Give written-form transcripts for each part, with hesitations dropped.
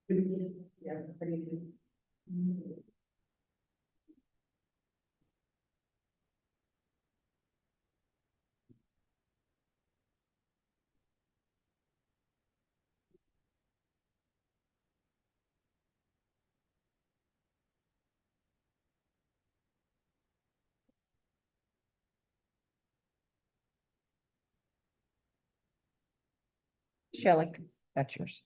Yeah, pretty good. Shelley, that's yours.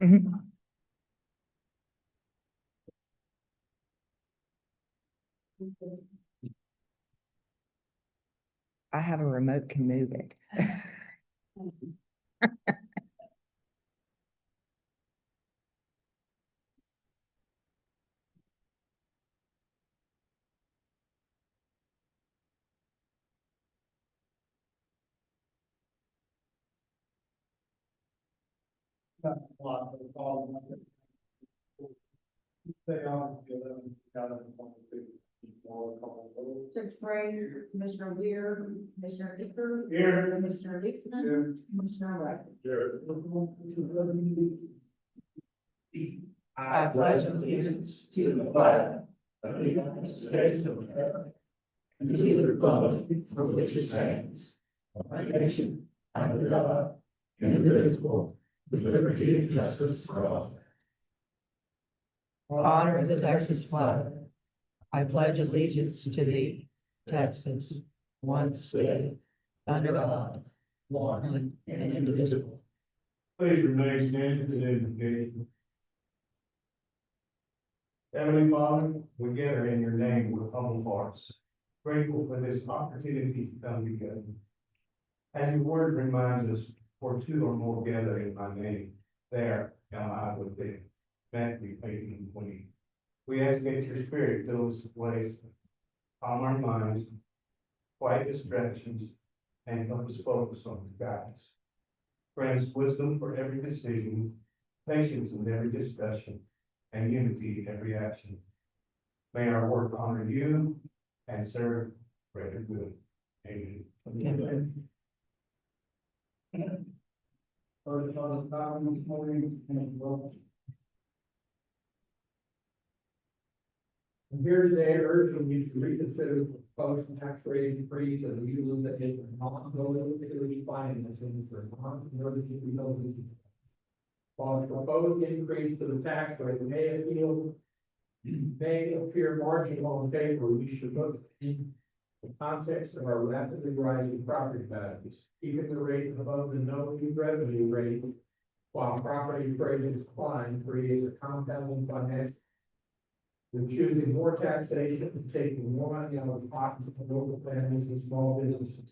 Mhm. I have a remote, can move it. Judge Gray, Commissioner Weir, Commissioner Icker. Here. Commissioner Dixon. Here. Commissioner Wright. I pledge allegiance to the flag of the United States of America and to the republic for which it stands, one nation, under God, indivisible, with liberty and justice for all. Honor the Texas flag. I pledge allegiance to thee, Texas, one state, under God, one and indivisible. Please remain standing and indicate. Heavenly Father, we gather in your name with humble hearts, grateful for this opportunity to come together. As your word reminds us, for two or more gather in my name, there am I with them. Matthew 18:20. We ask that your spirit fill this place, calm our minds, quiet distractions, and help us focus on the guidance. Grant us wisdom for every decision, patience in every discussion, and unity in every action. May our work honor you and serve greater good. Amen. First on the time this morning, I'm here today urging you to reconsider the proposed tax rate increase of the uses that is non-politically financing for non-emergency buildings. While the proposed increase to the tax rate may appear marginal on paper, we should look in the context of our rapidly rising property values. Keeping the rate above the no new revenue rate while property appraisals climb creates a compounding financial. With choosing more taxation and taking more money out of the pockets of local families and small businesses.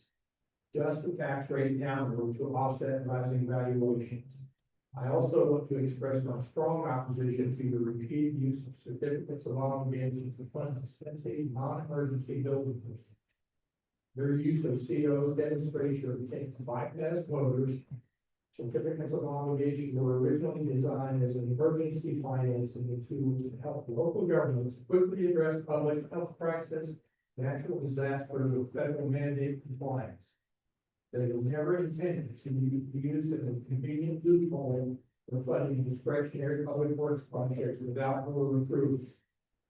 Just the tax rate downward to offset rising valuations. I also want to express my strong opposition to the repeated use of certificates of obligation to fund expensive, non-emergency building projects. Their use of COs demonstrates your intent to bypass voters. Certificates of obligation were originally designed as an emergency financing tool to help local governments quickly address public health crisis, natural disasters, or federal mandate compliance. They were never intended to be used as a convenient loophole for funding discretionary public works projects without more approval.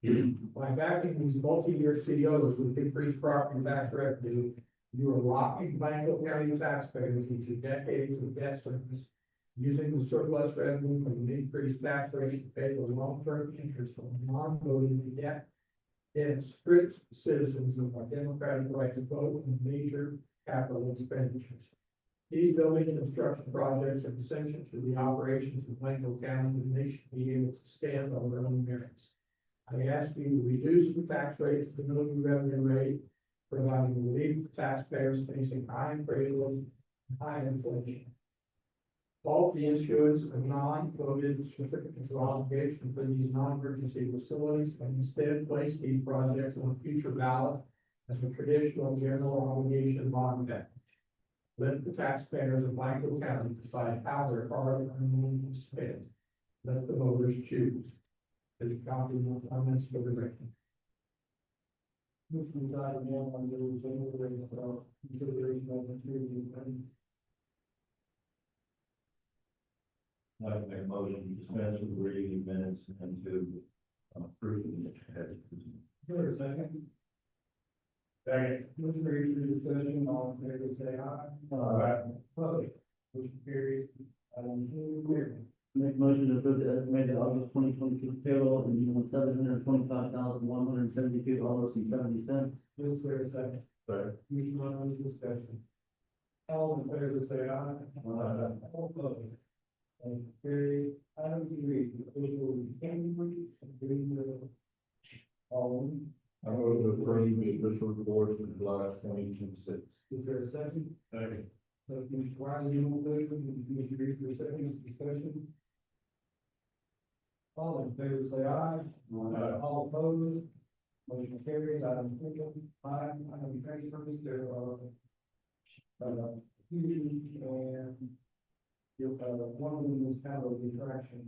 By backing these multi-year COs with increased property tax revenue, you are locking Blanco County taxpayers into decades of debt service, using the surplus revenue from the increased tax rate to pay the long-term interest on non-voting debt. And strict citizens of our democratic right to vote in major capital expenditures. These building and construction projects are essential to the operations of Blanco County, and they should be able to stand on their own merits. I ask you to reduce the tax rate to the minimum revenue rate, providing relief to taxpayers facing high inflation, high inflation. Halt the issuance of non-voted certificates of obligation for these non-emergency facilities, and instead place these projects on a future ballot as a traditional general obligation bond debt. Let the taxpayers of Blanco County decide how their hard-earned money is spent. Let the voters choose. There's a copy of the comments for the record. Motion to item one on the agenda for consideration of material. I'd like to make a motion to dispense with the reading of minutes and to approve the head. Second. Second. Motion carries for discussion, all in favor, say aye. Opposed, motion carries. Item two, Make motion to approve the estimated August 2022 payroll in the amount of $725,172.70. Is there a second? Second. Motion on the discussion. All in favor, say aye. All opposed. And carry item three, official Cambridge agreement. All, I move to approve the official reports for July 2026. is there a second? Second. So, Mr. Wiley, you will move, Mr. Reed, for a second, discussion. All in favor, say aye. All opposed. Motion carries. Item three, item transfers, there are huge and one of them is kind of a distraction.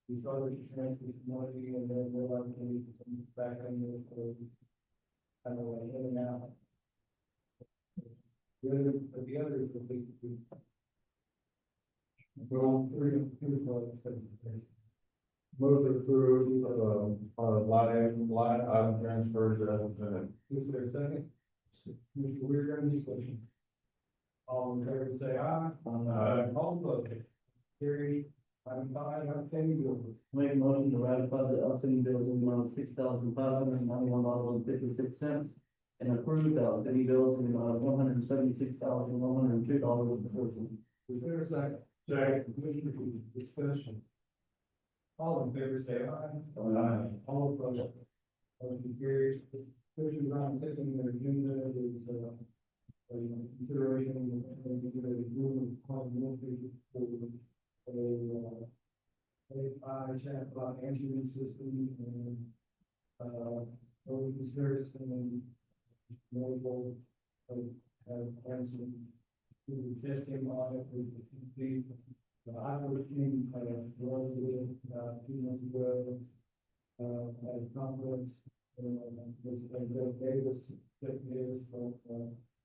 We started to transfer some money and then realized we need to come back in there for kind of like in and out. The other is the big. Well, three. Move to approve, line item transfers as presented. Is there a second? Mr. Weir, any discussion? All in favor, say aye. All opposed. Carry. Item five, outstanding bills. Make motion to ratify the outstanding bills in the amount of $6,591.56 and approve the outstanding bills in the amount of $176,102.40. Is there a second? Second. Commissioner Booth, discussion. All in favor, say aye. All opposed. Motion carries. Commissioner Brown, second, their agenda is, consideration of the movement of AI chatbot answering system and, service and mobile, have answered to the testing audit with the complete. I was in, was with, 2 months ago, at a conference, with, Bill Davis, Jeff Davis from,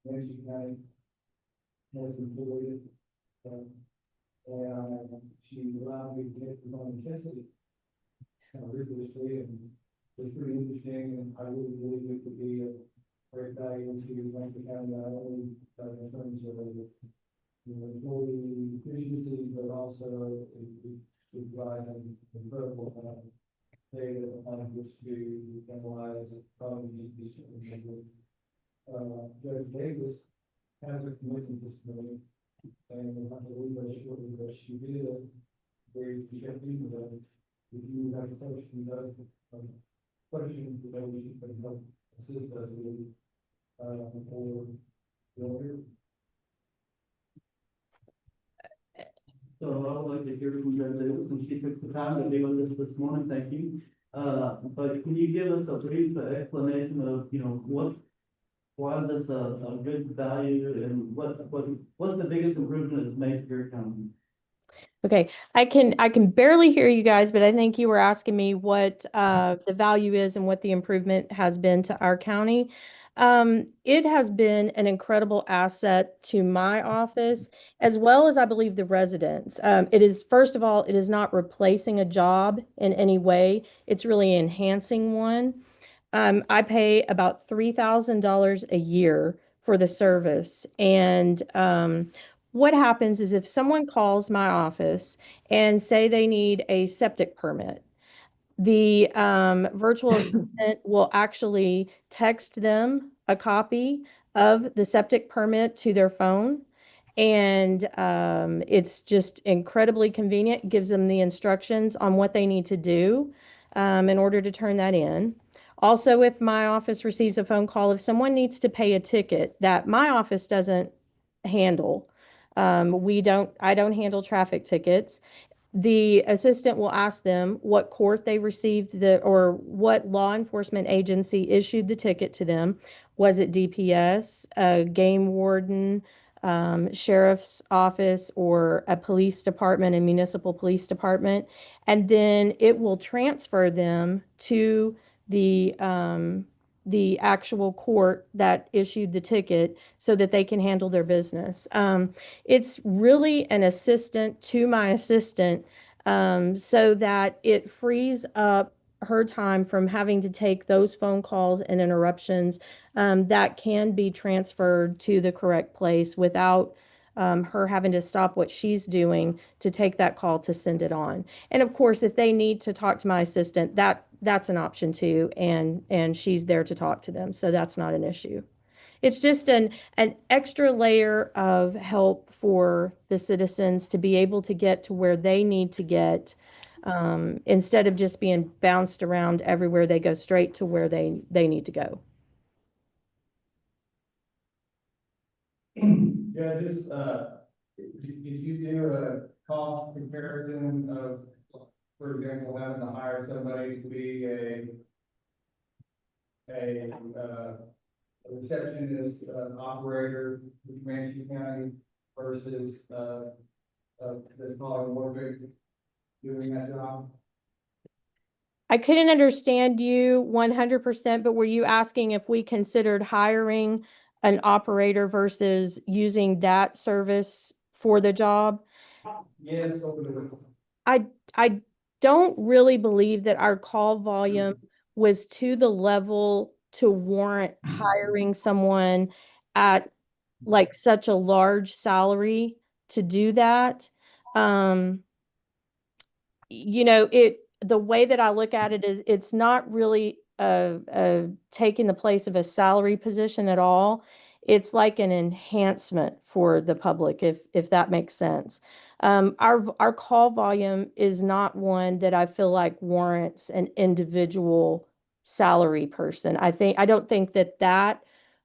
Nancy County. Has employed, and she allowed me to get the on tested. Rigorously, and it's pretty interesting, and I really believe it could be a great value to Blanco County, not only, in terms of, employee efficiency, but also it provides an incredible data on which to analyze problems. Judge Davis has a commitment this morning, and I believe that she did a very checking that if you have a question, questions that we can help assist us with, for your. So I'd like to hear from Judge Davis, and she took the time to be with us this morning, thank you. But can you give us a brief explanation of, why is this a good value, and what's the biggest improvement it's made for your county? Okay, I can barely hear you guys, but I think you were asking me what the value is and what the improvement has been to our county. It has been an incredible asset to my office, as well as I believe the residents. It is, first of all, it is not replacing a job in any way. It's really enhancing one. I pay about $3,000 a year for the service. And what happens is if someone calls my office and say they need a septic permit, the virtual assistant will actually text them a copy of the septic permit to their phone. And it's just incredibly convenient, gives them the instructions on what they need to do in order to turn that in. Also, if my office receives a phone call, if someone needs to pay a ticket that my office doesn't handle, I don't handle traffic tickets. The assistant will ask them what court they received or what law enforcement agency issued the ticket to them. Was it DPS, a game warden, sheriff's office, or a police department, a municipal police department? And then it will transfer them to the actual court that issued the ticket so that they can handle their business. It's really an assistant to my assistant, so that it frees up her time from having to take those phone calls and interruptions, that can be transferred to the correct place without her having to stop what she's doing to take that call to send it on. And of course, if they need to talk to my assistant, that's an option too, and she's there to talk to them, so that's not an issue. It's just an extra layer of help for the citizens to be able to get to where they need to get, instead of just being bounced around everywhere. They go straight to where they need to go. Yeah, just, did you do a cost comparison of, for example, having to hire somebody to be a receptionist, operator in Comanche County versus, this Molly Warwick doing that job? I couldn't understand you 100%, but were you asking if we considered hiring an operator versus using that service for the job? Yes, over the. I don't really believe that our call volume was to the level to warrant hiring someone at like such a large salary to do that. Um, the way that I look at it is it's not really taking the place of a salary position at all. It's like an enhancement for the public, if that makes sense. Our call volume is not one that I feel like warrants an individual salary person. I don't think that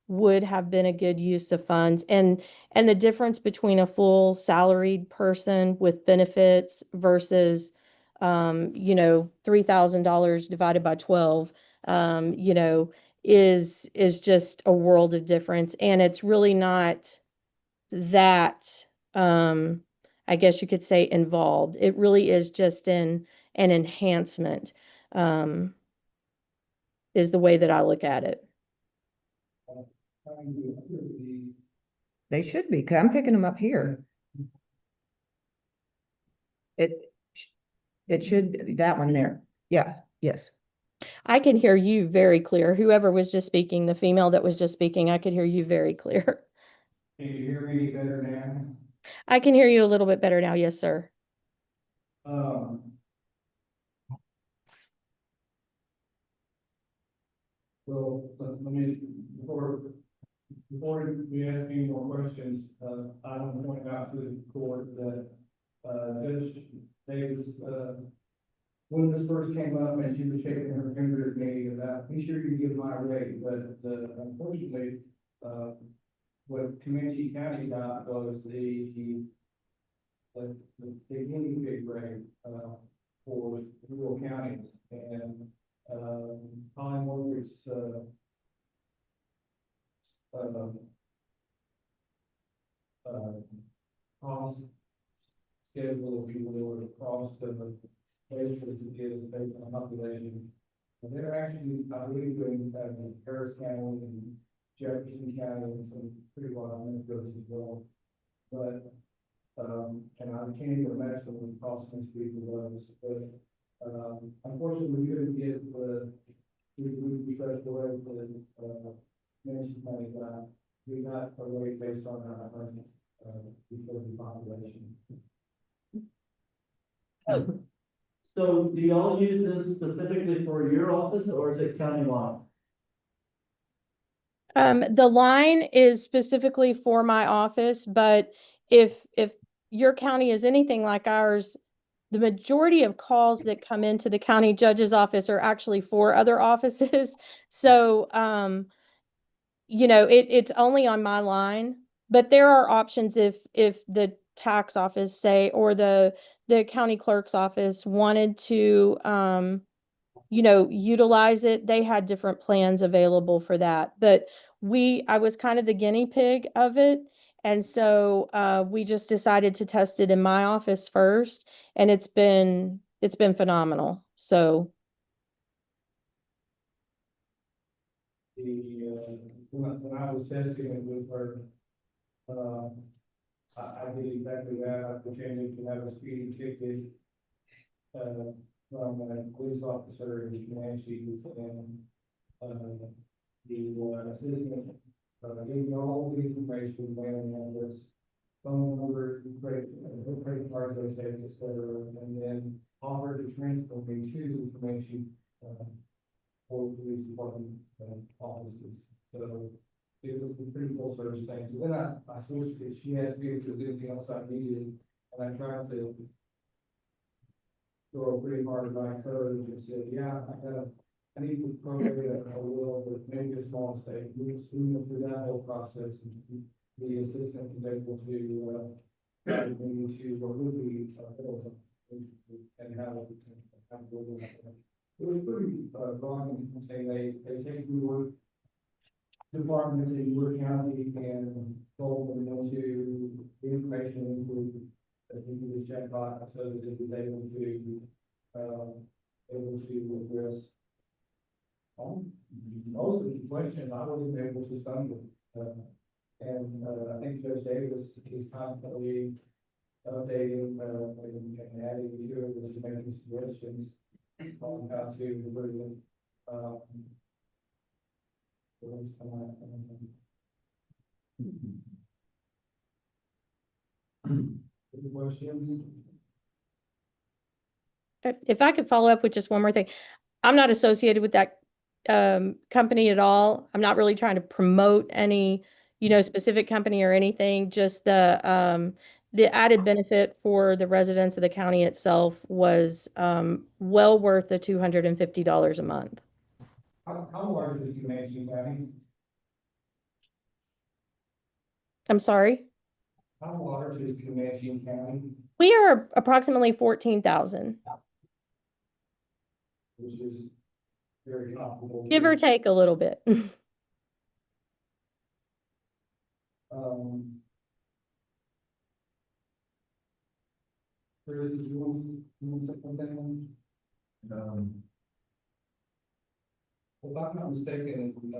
would have been a good use of funds. And the difference between a full salaried person with benefits versus $3,000 divided by 12, is just a world of difference. And it's really not that, I guess you could say, involved. It really is just an enhancement, is the way that I look at it. They should be, 'cause I'm picking them up here. It should be that one there. Yeah, yes. I can hear you very clear. Whoever was just speaking, the female that was just speaking, I could hear you very clear. Can you hear me any better now? I can hear you a little bit better now. Yes, sir. Well, let me, before we ask any more questions, I want to point out to the court that, Judge Davis, when this first came up and she was shaking her finger at me about, be sure you give my rate, but, unfortunately, what Comanche County got was the guinea pig rate, for rural counties, and, Colin Warwick's, cost schedule, if you will, or the cost of the basis is based on population. And they're actually, I believe, in Harris County and Jefferson County and some pretty wild anecdotes as well. But, and I can't even imagine what the cost must be for those, but, unfortunately, we couldn't get the, we stretched away for the, Manson County guy. We got a rate based on our, utility population. So do y'all use this specifically for your office or is it countywide? The line is specifically for my office, but if your county is anything like ours, the majority of calls that come into the county judge's office are actually for other offices. So, it's only on my line, but there are options if the tax office say, or the county clerk's office wanted to, utilize it. They had different plans available for that, but I was kind of the guinea pig of it. And so, we just decided to test it in my office first, and it's been phenomenal. So, When I was testing it with her, I did exactly that. I pretended to have a speeding ticket, from a police officer in Comanche, and, the assistant, gave me all the information, mailing address, phone number, credit card, those things, et cetera, and then offered to transfer me to Comanche, for police department, offices. So it was a pretty full service thing. So then I switched it. She asked me if there was anything else I needed, and I tried to throw pretty hard at my courage and said, yeah, I need to probate a will, but maybe a small mistake. We went through that whole process, and the assistant was able to, guide me to what would be, and how it was pretty, wrong, and saying they take your departments in your county and fold them into the information into the chatbot so that it was able to address most of the questions I wasn't able to stumble. And I think Judge Davis is constantly updating and adding to it, and making suggestions on how to improve it. Any questions? if I could follow up with just one more thing, I'm not associated with that company at all. I'm not really trying to promote any, specific company or anything. Just the added benefit for the residents of the county itself was well worth the $250 a month. How large is Comanche County? I'm sorry. How large is Comanche County? We are approximately 14,000, Which is very comparable. give or take a little bit. Chris, did you want to say something? If I'm not mistaken, and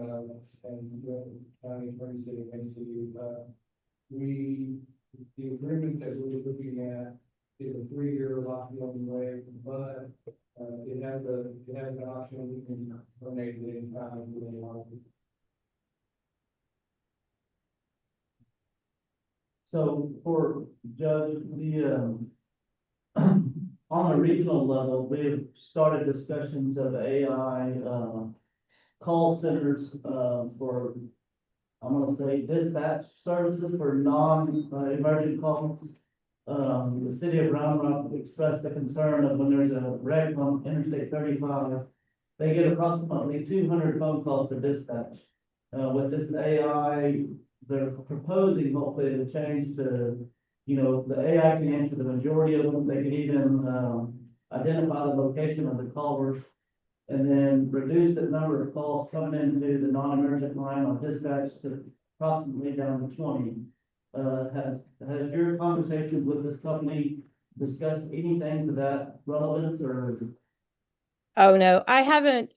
county attorney city against you, the agreement that we're looking at is a 3-year lockdown rate, but it has an option we can terminate it in time if we want. So for Judge, on a regional level, we've started discussions of AI, call centers, for, I'm gonna say dispatch services for emergent calls. The city of Round Rock expressed a concern of when there's a wreck on Interstate 35, they get approximately 200 phone calls to dispatch. With this AI, they're proposing hopefully to change to, the AI can answer the majority of them. They can even, identify the location of the callers and then reduce the number of calls coming into the non-emergent line on dispatch to approximately down to 20. Has your conversation with this company discussed anything to that relevance or? Oh, no, I haven't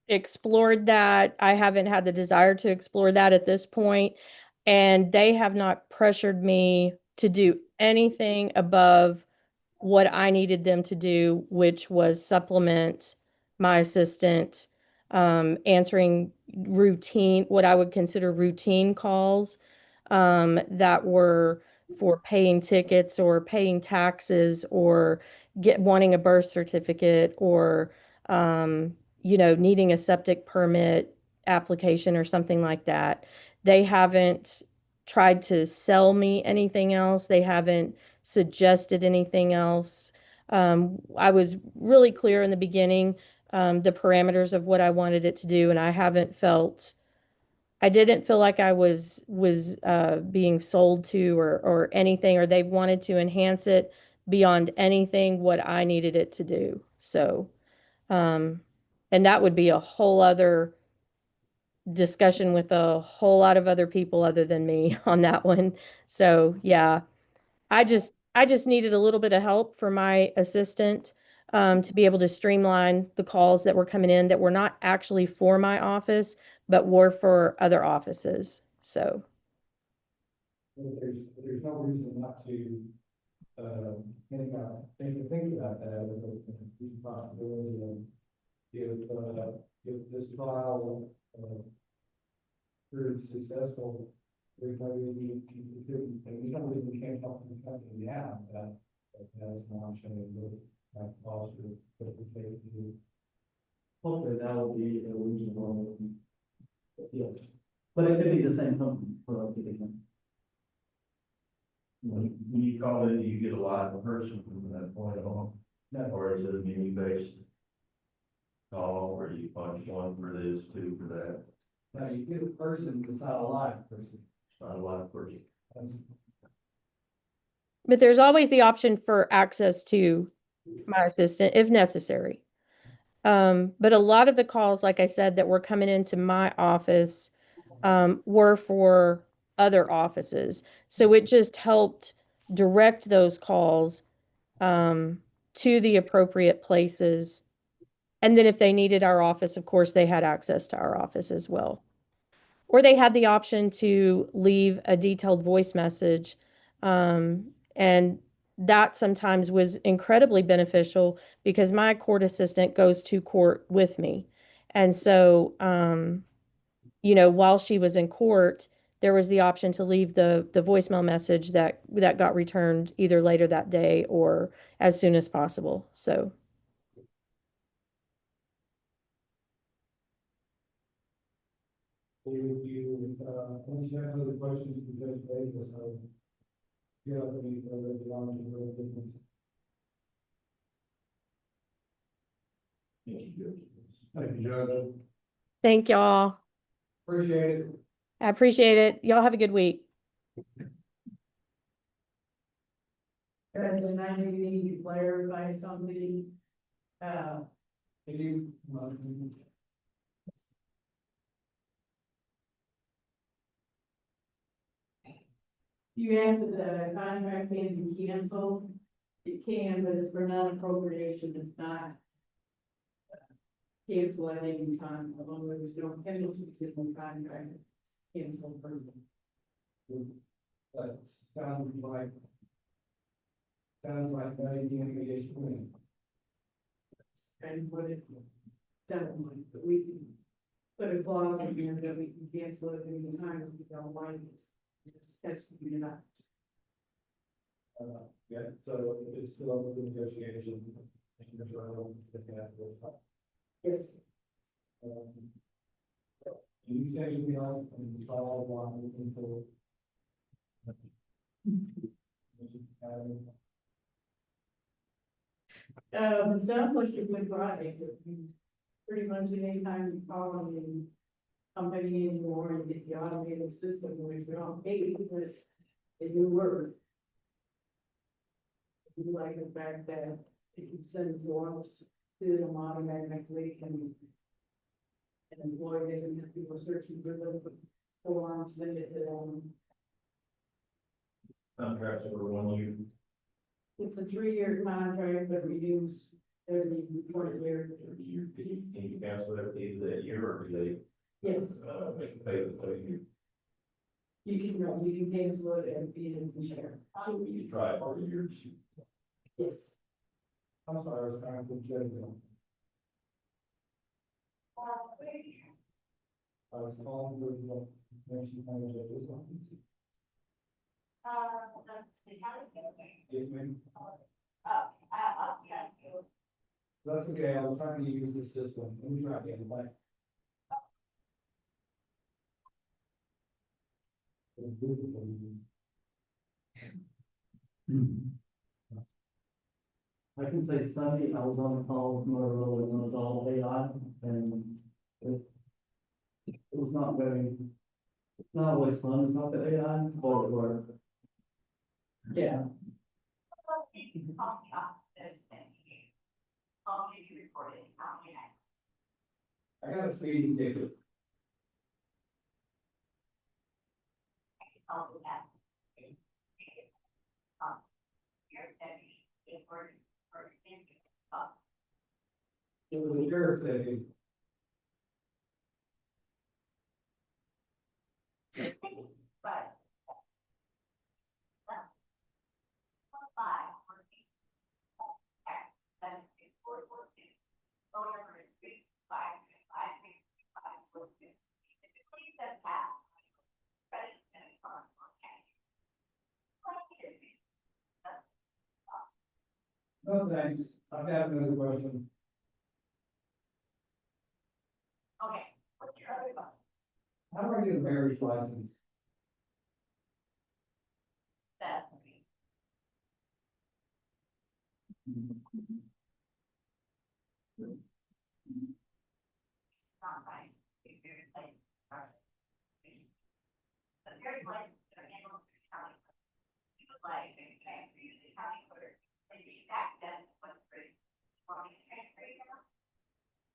explored that. I haven't had the desire to explore that at this point, and they have not pressured me to do anything above what I needed them to do, which was supplement my assistant, answering routine, what I would consider routine calls, that were for paying tickets or paying taxes or wanting a birth certificate or, needing a septic permit application or something like that. They haven't tried to sell me anything else. They haven't suggested anything else. I was really clear in the beginning, the parameters of what I wanted it to do, and I didn't feel like I was being sold to or anything, or they wanted to enhance it beyond anything what I needed it to do. So, and that would be a whole other discussion with a whole lot of other people other than me on that one. So, yeah. I just needed a little bit of help for my assistant, to be able to streamline the calls that were coming in that were not actually for my office, but were for other offices. So, There's no reason not to, think about that, as a possibility of, if this trial, proves successful, there's no reason there's no reason we can't help the company out, that has an option of, cost or, Hopefully that will be a reasonable, yes. But it could be the same company for us to get them. When you call in, you get a live person from that point on, or is it a menu-based call, or you punch one for this, two for that? now you get a person, it's not a live person. It's not a live person. but there's always the option for access to my assistant if necessary. But a lot of the calls, like I said, that were coming into my office, were for other offices. So it just helped direct those calls, to the appropriate places. And then if they needed our office, of course, they had access to our office as well. Or they had the option to leave a detailed voice message. And that sometimes was incredibly beneficial because my court assistant goes to court with me. And so, while she was in court, there was the option to leave the voicemail message that got returned either later that day or as soon as possible. So, Once you have other questions, you can just raise this, you know, the Thank you, Judge. thank y'all. Appreciate it. I appreciate it. Y'all have a good week. And I need to clarify something. Can you, You asked if the contract can be canceled. It can, but it's for non-appropriation, it's not. Cancel at any time, as long as there's no penalties in the contract. Cancel for sounds like very mediation. and what it. Settlement, but we can put a clause in here that we can cancel it any time if we don't like it. It just has to be enough. Yeah, so it's still up to negotiation. Yes. You say anything else and we follow along looking for. It sounds like a good project. Pretty much any time you call on the company anymore and get the automated system, which we don't pay, but it do work. I do like the fact that you can send forms to them automatically and an employee doesn't have people searching for the forms, send it to them. Contracts for 1 year. It's a 3-year contract, but renews years. Can you cancel that fee that year or do they, Yes, make the payment for you? you can, no, you can cancel it and be in the share. You try it for years. Yes. I'm sorry, I was trying to get them. I was calling with the mention manager of this one. Yes, ma'am. That's okay, I was trying to use the system, let me try again, bye. I can say Sunday, I was on the call with Motorola when it was all AI, and it was not very, it's not always fun to talk to AI, but it worked. Yeah. I got a speeding ticket. It was a sheriff's ticket. No, thanks, I've got another question. How do I get a marriage license?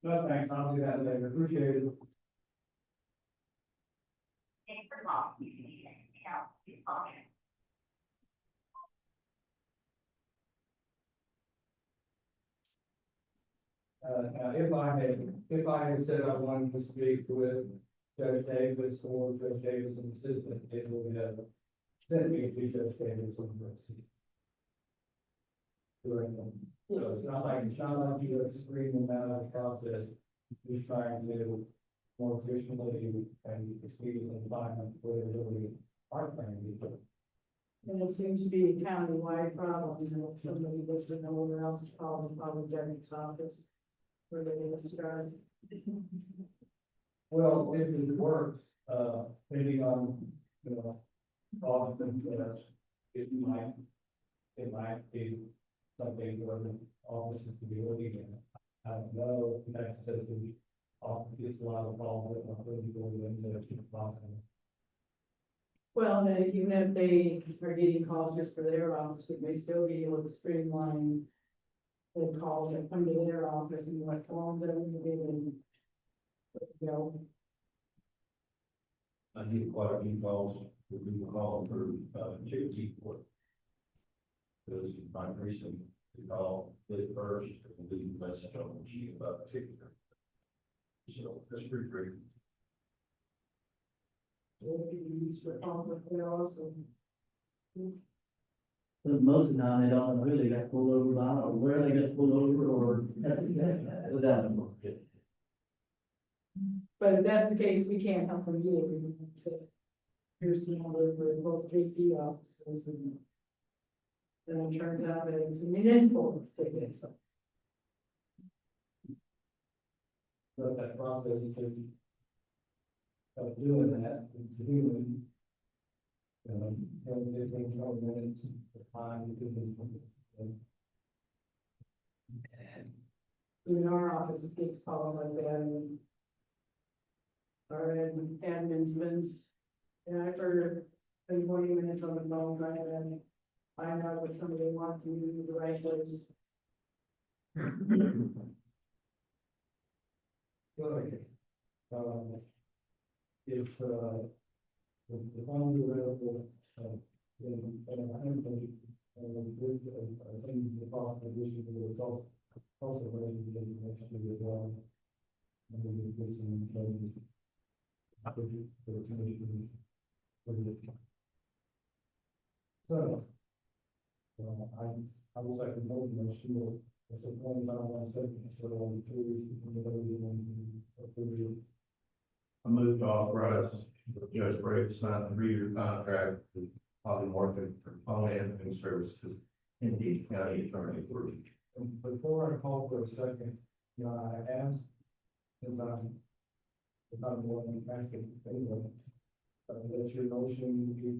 No, thanks, I'll do that later, appreciate it. Now, if I had said I wanted to speak with Judge Davis or Judge Davis's assistant, it would have sent me to Judge Davis. So it's not like you are screaming out of the process, just trying to more efficiently and expediently find whatever we are trying to do. And it seems to be a countywide problem, you know, somebody lives with no one else's problem, probably Devin's office. Where they get started. Well, if it works, depending on, you know, often, it might be something where the offices could be looking at. I don't know, if that's said the office gets a lot of calls, but not really going into the process. Well, even if they are getting calls just for their office, it may still be able to streamline the calls that come to their office and what calls them and you know, I get quite a few calls, for people calling for, Cherokee Court. Because my recent, to call it first, and leave a message on the sheet about the ticket. So that's pretty great. what you use for conflict there also. But most of the time, they don't know who they got pulled over by, or where they got pulled over, or without them. But if that's the case, we can't help them either. We can say, here's the number for both KC offices and then it turns out that it's a municipal ticket, so. But that process of doing that, it's human. 10, 15, 20 minutes of time, In our office, it gets calls like that and our admin spends, and I've heard 20 minutes on the phone trying to find out what somebody wants and do the right place. Good. If the funds are available, then I think the cost of addition to the results Also, so, I was like, no, no, she will, it's a point about one second, so on two, I moved to authorize Judge Brady to sign a 3-year contract with polymorphic component and services in the county attorney group. Before I call for a second, I asked, if I'm going to ask it, anyway, that your motion be,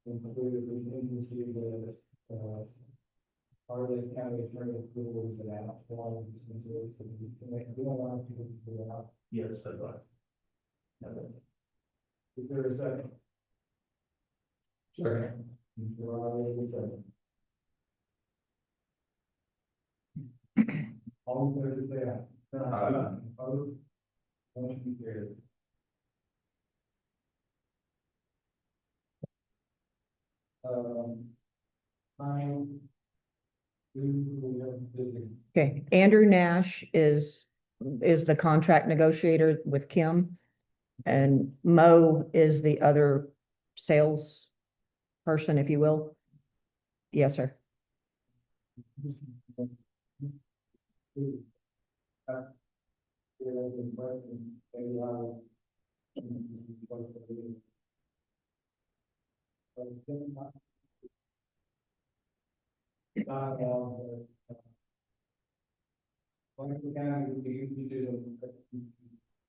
included the agency that, Arlington County Attorney approval is an out, we don't want to do it out. Yes, that's right. Is there a second? Second. Mr. Riley, second. All in favor, say aye. Aye. Opposed? Motion carried. Nine. We have busy. Okay, Andrew Nash is the contract negotiator with Kim. And Mo is the other sales person, if you will. Yes, sir. Like the county would be interested in,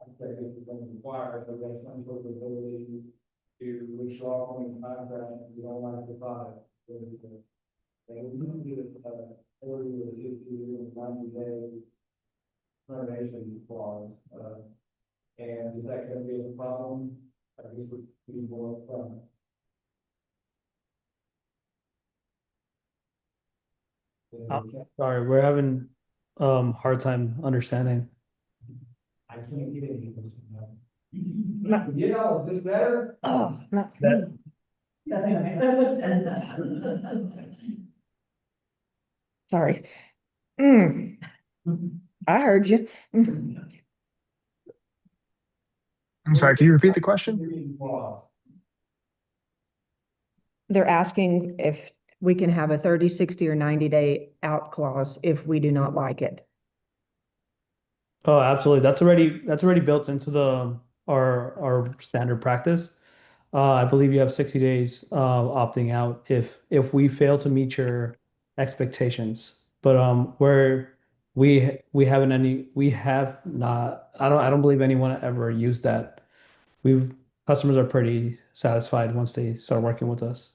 I'd say it's required, but there's some sort of ability to withdraw from the contract if you don't like the product. They would do it, early with 90 day termination clause, and is that gonna be a problem? I guess would be more from. Sorry, we're having, hard time understanding. I can't get any. Yeah, is this better? Oh, not. Sorry. I heard you. I'm sorry, can you repeat the question? They're asking if we can have a 30, 60, or 90-day out clause if we do not like it. Oh, absolutely. That's already built into our standard practice. I believe you have 60 days opting out if we fail to meet your expectations. But we have not, I don't believe anyone ever used that. Customers are pretty satisfied once they start working with us.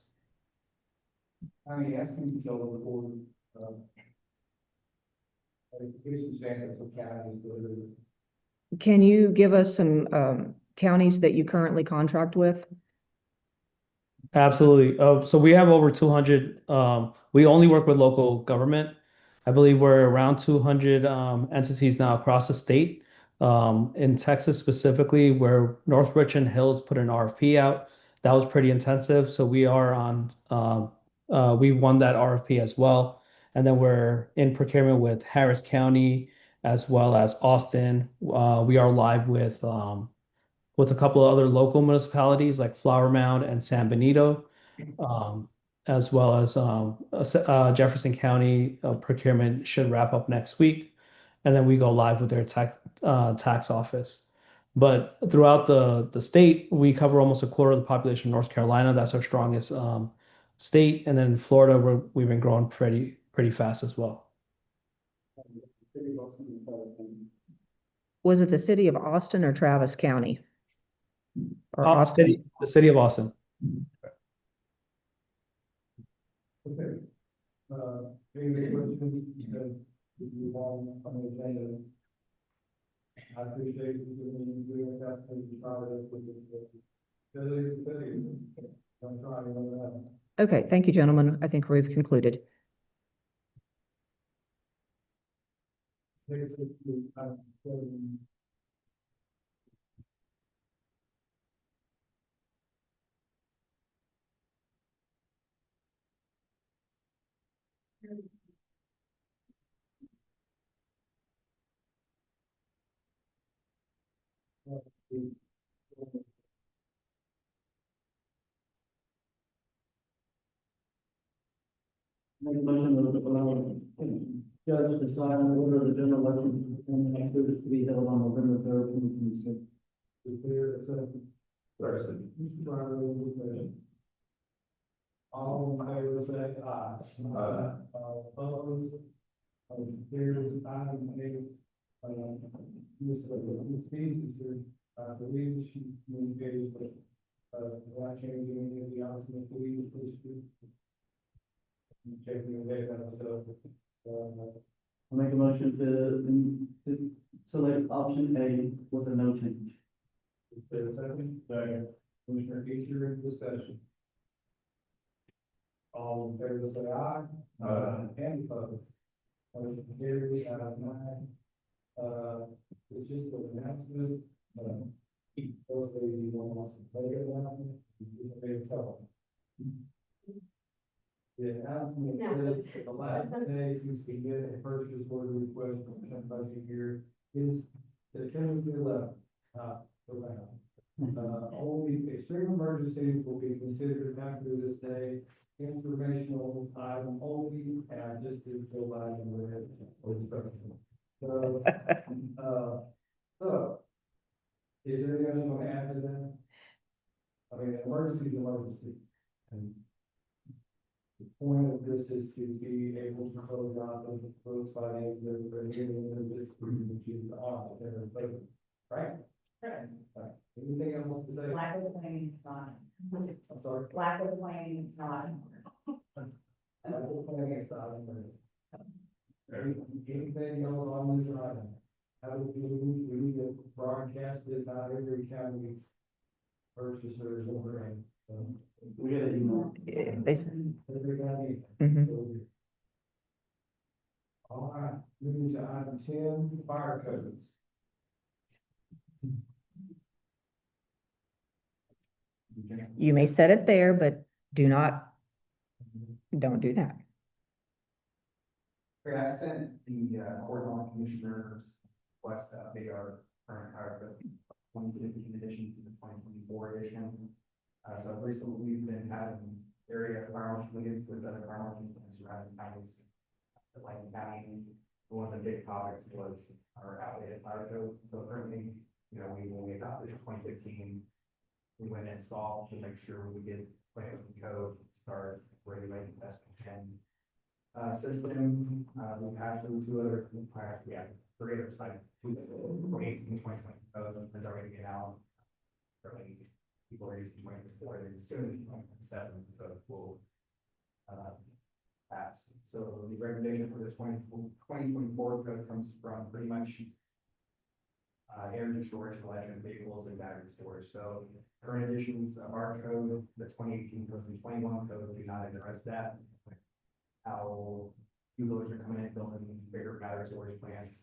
I mean, asking to go before, here's some samples of counties that are. Can you give us some counties that you currently contract with? Absolutely. So we have over 200. We only work with local government. I believe we're around 200 entities now across the state. In Texas specifically, where North Richland Hills put an RFP out, that was pretty intensive. So we are on. We won that RFP as well, and then we're in procurement with Harris County as well as Austin. We are live with a couple of other local municipalities like Flower Mound and San Benito, as well as Jefferson County procurement should wrap up next week, and then we go live with their tax office. But throughout the state, we cover almost a quarter of the population of North Carolina. That's our strongest state, and then Florida, we've been growing pretty fast as well. Was it the city of Austin or Travis County? Or Austin? The city of Austin. Okay. Any questions that you want on the agenda? I appreciate you doing that, and you try to put it. I'm trying to. Okay, thank you, gentlemen. I think we've concluded. Make a motion to allow judge to sign an order of the general election and activities to be held on November 3rd, 2026. Is there a second? Person. Mr. Ryder, will you all in favor, say aye. Aye. All opposed? Motion carries. Item eight, Ms. Fees is here. I believe she communicated with, without changing any of the options, please, please. Checking the data, so, I'll make a motion to select option A with a no change. is there a second? Second. Commissioner Easter, discussion. All in favor, say aye. And opposed. Motion carries. Item nine, it's just an announcement, hopefully you want to take it down, you can make a couple. The announcement says the last day you can get a purchase order request from somebody here is September 11th, around. Only extreme emergencies will be considered after this day, informational item only, and I just did go by and read it. So, so, is there anything you want to add to that? I mean, emergency is emergency. And the point of this is to be able to close out those by the end of the meeting, and this is the audit, right? Right. Anything else to say? Lack of planning is not, I'm sorry. lack of planning is not. Anything else on this item? How do we need to broadcast this out every county purchasers over and, We got an email. every county. Mhm. All right, moving to item 10, fire codes. You may set it there, but don't do that. Okay, I sent the Court of Law Commissioners request to update our current fire code 2015 edition to the 2024 edition. So recently we've been having area fire marshal meetings with other fire marshals in surrounding counties. Like county, one of the big topics was our outdated fire code. So currently, when we adopted 2015, we went and saw to make sure we get plan with the code, start regulating best we can. Since then, we've had two other, three other sites, 2018, 2020 code has already been out. Currently, people are using 2024, and soon 2027, so will pass. So the recommendation for the 2024 code comes from pretty much energy storage, electric vehicles, and battery storage. So current editions of our code, the 2018 code and 21 code do not address that. How utilities are coming in, building bigger battery storage plants,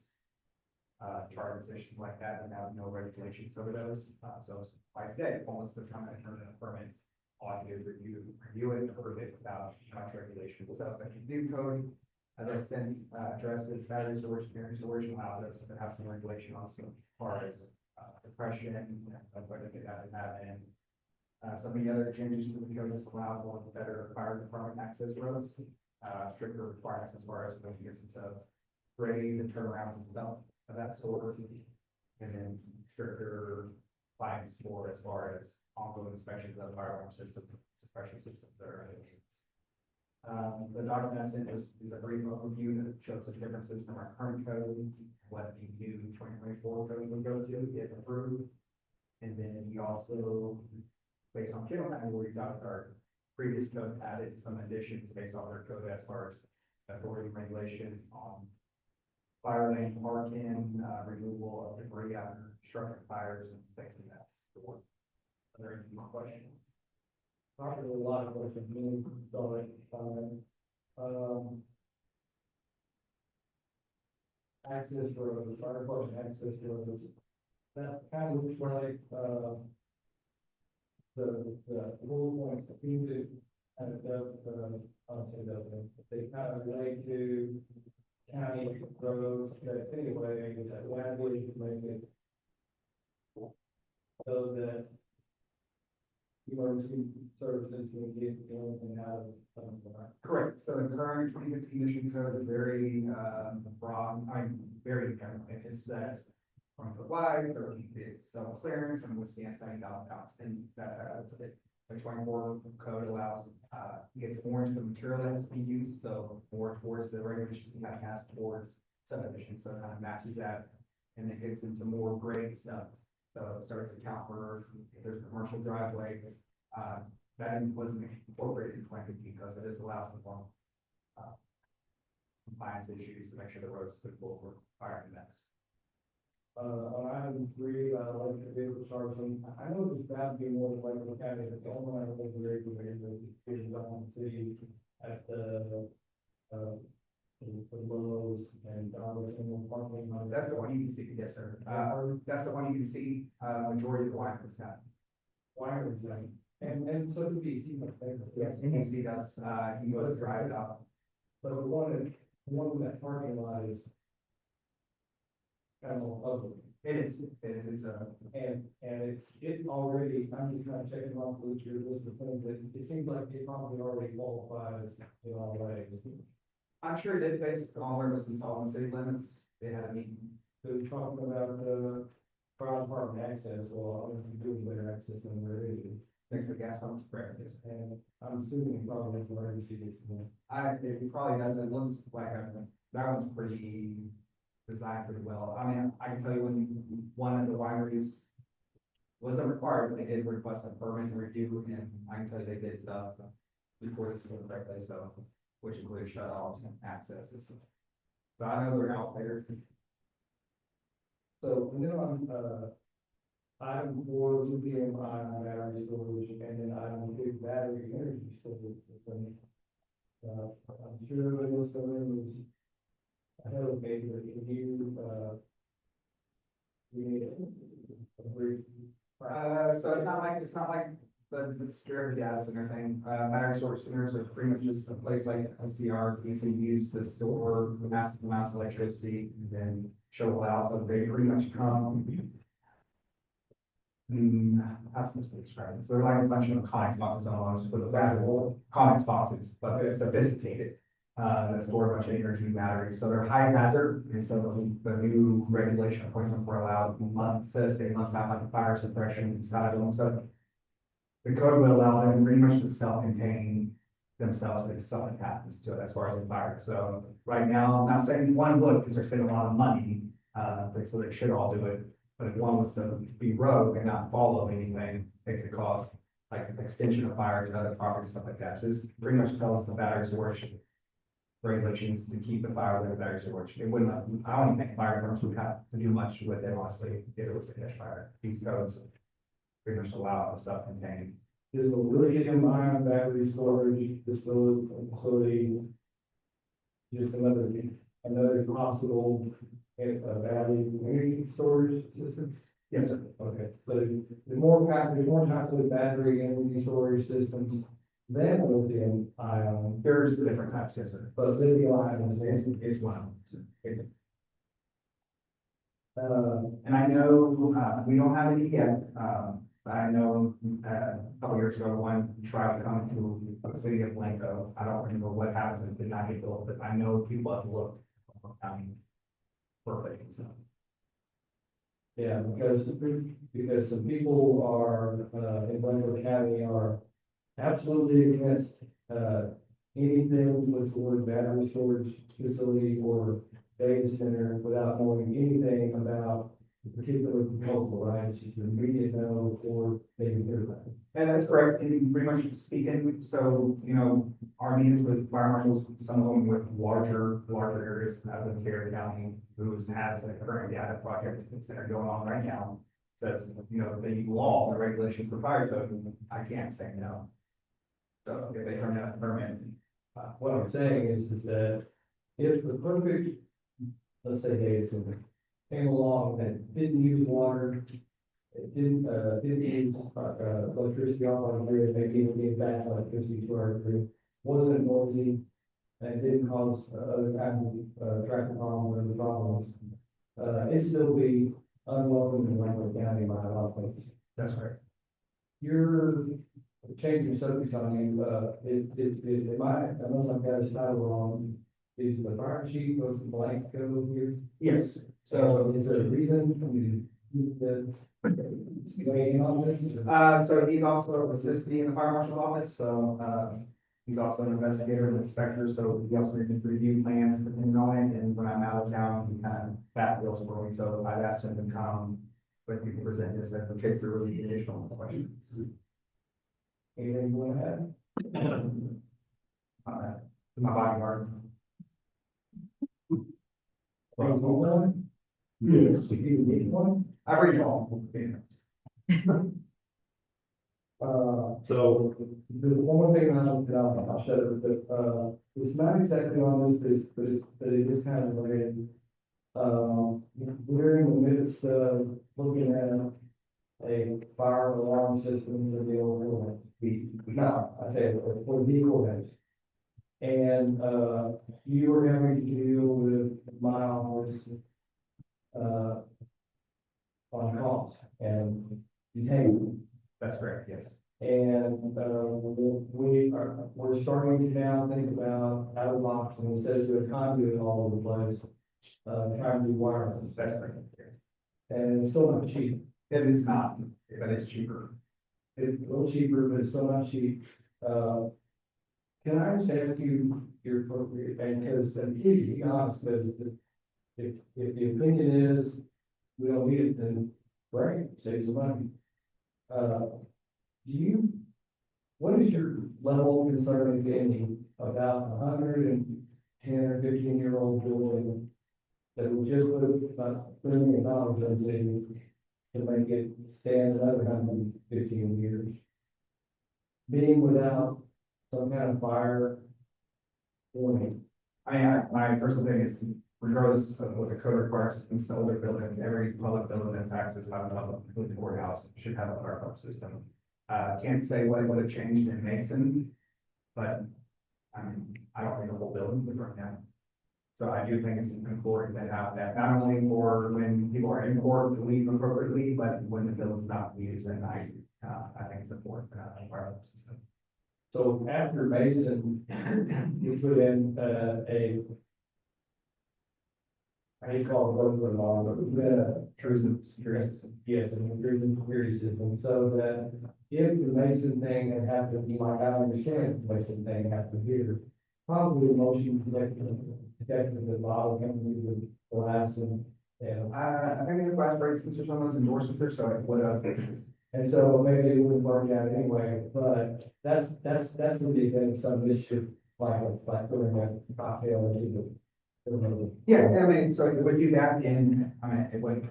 charging stations like that, and have no regulations over those. So like today, almost the time I turn in a permit, all I do is review it, approve it without much regulation. So the new code, as I said, addresses battery storage, energy storage, and allows us to have some regulation also as far as suppression and whether they have that. And some of the other changes to the code just allow for better fire department access roads, stricter requirements as far as when it gets into grades and turnarounds and stuff of that sort. And then stricter fines for as far as ongoing inspections of firearm systems, suppression systems that are in use. The document I sent is a brief overview that shows the differences from our current code, what the new 2024 code will go to, get approved. And then we also, based on Kendall County, where we got our previous code, added some additions based on their code as far as authority regulation on fire lane parking, removal of debris after structure fires and things like that. Are there any more questions? Probably a lot of questions, sorry, access roads, fire department access roads. That kind of looks like, the rule points, the music, and it does, they kind of relate to county roads, that anyway, that language make it so that emergency services can get in and out of. Correct, so the current 2015 mission code is very, broad, very general, it just says 20 foot wide, 30 feet cell clearance, and withstand 70,000 pounds, and that's it. The 24 code allows, gets more into the material that has to be used, so more towards the regulations that has towards subdivision, so it kind of matches that. And it gets into more grade stuff, so it starts to count for, if there's a commercial driveway, that wasn't incorporated in 2015 because it is allowed for, compliance issues to make sure the road is suitable for fire events. On item 3, like the vehicle charging, I know this bound to be more than like look at it, the only one I was very familiar with is on the city at the Lowe's and Dollar General parking lot. That's the one you can see, yes, sir. That's the one you can see, majority of the line is that. Wire is like, and so do you see my favorite? Yes, you can see that's, you go to drive it up. But the one in that parking lot is kind of ugly. It's And it's already, I'm just kind of checking off with your list of things that it seems like it probably already qualifies in all ways. I'm sure it is based on where it was installed in city limits. They had a meeting. So we're talking about the fire department access, well, I don't do better access than there is. Next to the gas pumps, correct, yes. And I'm assuming it probably is emergency. It probably does, it looks like, that one's pretty designed pretty well. I mean, I can tell you when one of the wineries wasn't required, but they did request a permit review, and I can tell you they did stuff before this was correctly, so, which included shut offs and accesses. So I know they're out there. So, and then on, item 4, lithium ion battery storage, and then item 2, battery energy storage. I'm sure those was, I know, okay, but if you, we need a brief. So it's not like the secure data center thing. Battery storage centers are pretty much just a place like OCR, ECUs to store massive amounts of electricity and then show out, so they pretty much come. How's this described? So they're like a bunch of Conex boxes almost for the battery, Conex boxes, but they're sophisticated. That store a bunch of energy batteries, so they're high hazard, and so the new regulation of 2024 allowed says they must have like fire suppression inside of them, so the code will allow them pretty much to self-contain themselves if something happens to it as far as a fire. So right now, I'm not saying one would, because they're spending a lot of money, so they should all do it. But if one was to be rogue and not follow anything, it could cause like extension of fire to other properties, stuff like that. So this pretty much tells the battery storage regulations to keep the fire with the battery storage. It wouldn't, I don't even think fire departments would have to do much with it, honestly, if it was a cash fire. These codes pretty much allow the self-contained. Is a lithium ion battery storage facility just another possible battery energy storage system? Yes, sir. Okay, so there's more types of battery energy storage systems than lithium ion, There's the different types, yes, sir. but lithium ion Is one of them. uh, And I know, we don't have any yet, but I know, a couple years ago, one tried to come to the city of Blanco. I don't remember what happened, it did not get built, but I know people have looked, for it, so. yeah, because some people are, in Blanco County are absolutely against, anything with the word battery storage facility or data center without knowing anything about the particular proposal, right? It's just an immediate no before they can hear that. And that's correct, and pretty much speaking, so, our meetings with fire marshals, some of them with larger areas, as in Sierra County, who has a current data project that are going on right now, says, the law, the regulation for fire code, I can't say no. So if they turn out a permit, What I'm saying is that if the perfect, let's say data center came along that didn't use water, it didn't use, electricity on the grid, maybe even get back electricity to our grid, wasn't noisy, and didn't cause other kinds of, traffic problems or other problems, it'd still be unwelcome in Blanco County by a lot of places. That's right. You're changing subjects on you, it might, unless I've got his title wrong, is the fire chief was the blank code here? Yes, So is there a reason weigh in on this? so he's also assisting in the fire marshal's office, so, he's also an investigator and inspector, so he also can review plans depending on it, and when I'm out of town, he kind of backfills for me, so I've asked him to come, but you can present this in case there was any additional questions. Anything you want to add? My bodyguard. Yes. If you need one. I read it all. So, there's one more thing I'll shut it, but, it's not exactly on this, but it is kind of related. We're in the midst of looking at a fire alarm system for the old no, I say for vehicle heads. And, you were having to deal with my office, on calls and detaining. That's correct, yes. And, we're starting to now think about out of the box, and instead of doing conduit all over the place, trying to do wireless. That's correct. And it's still not cheap. It is not, but it's cheaper. It's a little cheaper, but it's still not cheap. Can I just ask you your appropriate, and please be honest, but if the opinion is we don't need it, then great, save some money. What is your level of concern, if any, about 110 or 15-year-old building that would just put about $3 million into to make it stand another 115 years? Being without some kind of fire warning. I mean, my personal thing is, regardless of what the code requires, in some other building, every public building that's access by the public, including the courthouse, should have a fire pump system. Can't say what would have changed in Mason, but, I mean, I don't think the whole building would burn down. So I do think it's important to have that, not only for when people are in court to leave appropriately, but when the building's not used at night. I think it's important to have a fire pump system. So after Mason, you put in I hate to call it burglar alarm, but we had a Intrusive security system. yes, an intrusive security system, so that if the Mason thing had happened, like I understand the Mason thing happened here, probably the motion detective the bottle coming with the glass and. I think the glass breaks and switch on those endorsements or so it would have. And so maybe it wouldn't work out anyway, but that's the big thing, some mischief, like doing a cocktail into the. Yeah, I mean, so it would do that in, I mean, it would,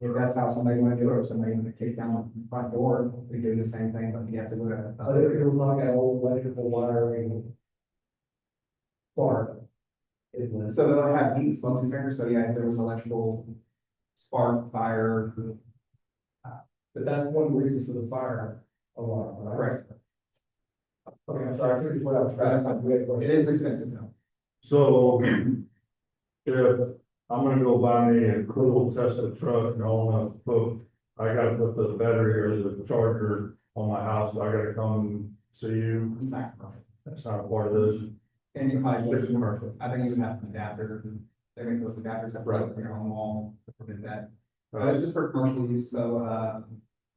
if that's how somebody would do it, or somebody would kick down the front door, we do the same thing, but yes, it would have. But if it was like an old electrical wiring. Spark. It was. So they'll have heat smoke detectors, so yeah, if there was electrical spark, fire. But that's one of the reasons for the fire alarm, right? Correct. Okay, I'm sorry, here's what I was trying to It is expensive though. So, if I'm gonna go buy me a cool Tesla truck and all I gotta put the battery or the charger on my house, I gotta come see you, It's not commercial. that's not a part of this. And you probably, It's commercial. I think you would have an adapter, they make those adapters that run your own wall to prevent that. This is for commercial use, so,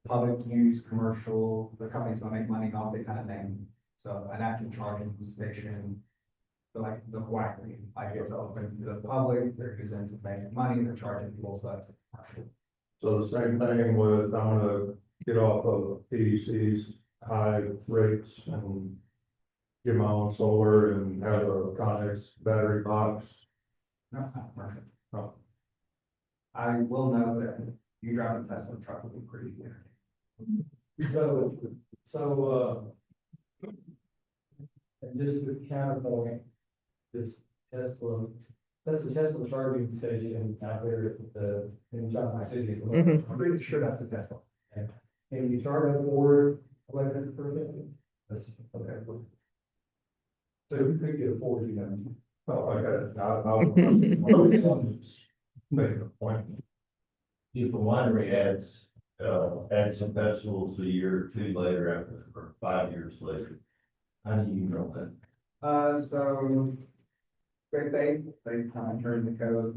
public use, commercial, the company's gonna make money off it kind of thing. So an active charging station, so like the Wi-Fi, like it's open to the public, they're using it to make money, they're charging people, so that's commercial. So the same thing with, I'm gonna get off of PDC's high rates and get my own solar and have a Connex battery box. No, it's not commercial. Oh. I will know that you drive a Tesla truck would be pretty good. And just to counterpoint, this Tesla, that's the Tesla charging station out there at the, in Johnson City. Mhm. I'm pretty sure that's the Tesla. Can you charge it for electric person? That's, okay. So you could get a 40, you know. Oh, I got it. I'll make a point. If a winery adds add some vegetables a year or two later after, or 5 years later. How do you know that? So they come and turn the code,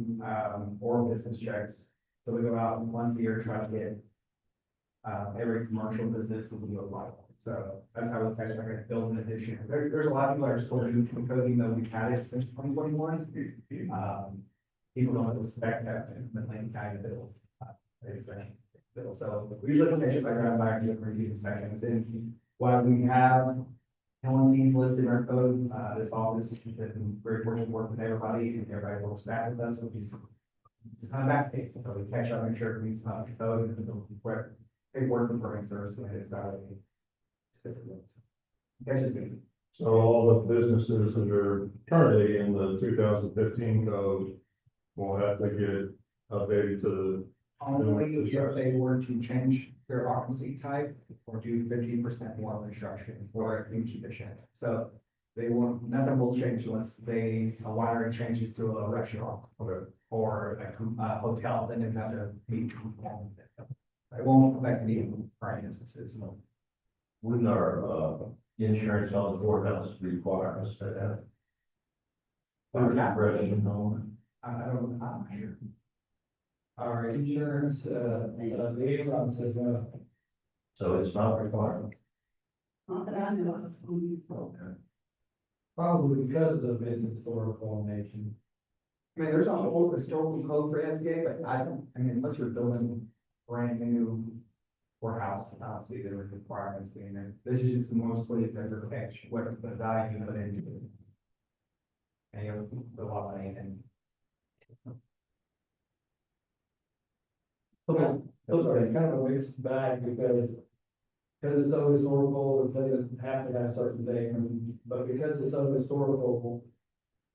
or business checks. So we go out once a year to try to get every commercial business to do a lot. So that's how we catch like a building addition. There's a lot of people that are still doing code, even though we've had it since 2021. People don't expect that in the Lincoln County bill. So we usually catch it by around back to review inspections. And while we have penalties listed in our code, this office has been very fortunate to work with everybody, and everybody works back with us, so it's kind of back to, so we catch up, make sure it meets the code, and they work with permit service, and it's valid. Catches me. So all the businesses that are currently in the 2015 code will have to get updated to Only if they were to change their occupancy type or do 15% more construction or a huge addition. So they won't, nothing will change unless a winery changes to a restaurant. Okay. Or a hotel, then they have to meet. It won't affect any current instances. Wouldn't our, insurance on the courthouse require us to have? Impression on I don't, I'm not sure. Our insurance, liaison says no. it? So it's not required? Not that I know of. Okay. Probably because of its historical nation. I mean, there's a whole historical code for FDA, but I mean, unless you're building brand new courthouse, obviously there are requirements being there. This is just mostly the catch, what the value you put into it. And you know, the law and. Okay, sorry, it's kind of a mixed bag because it's so historical, and things have to have certain things, but because it's so historical,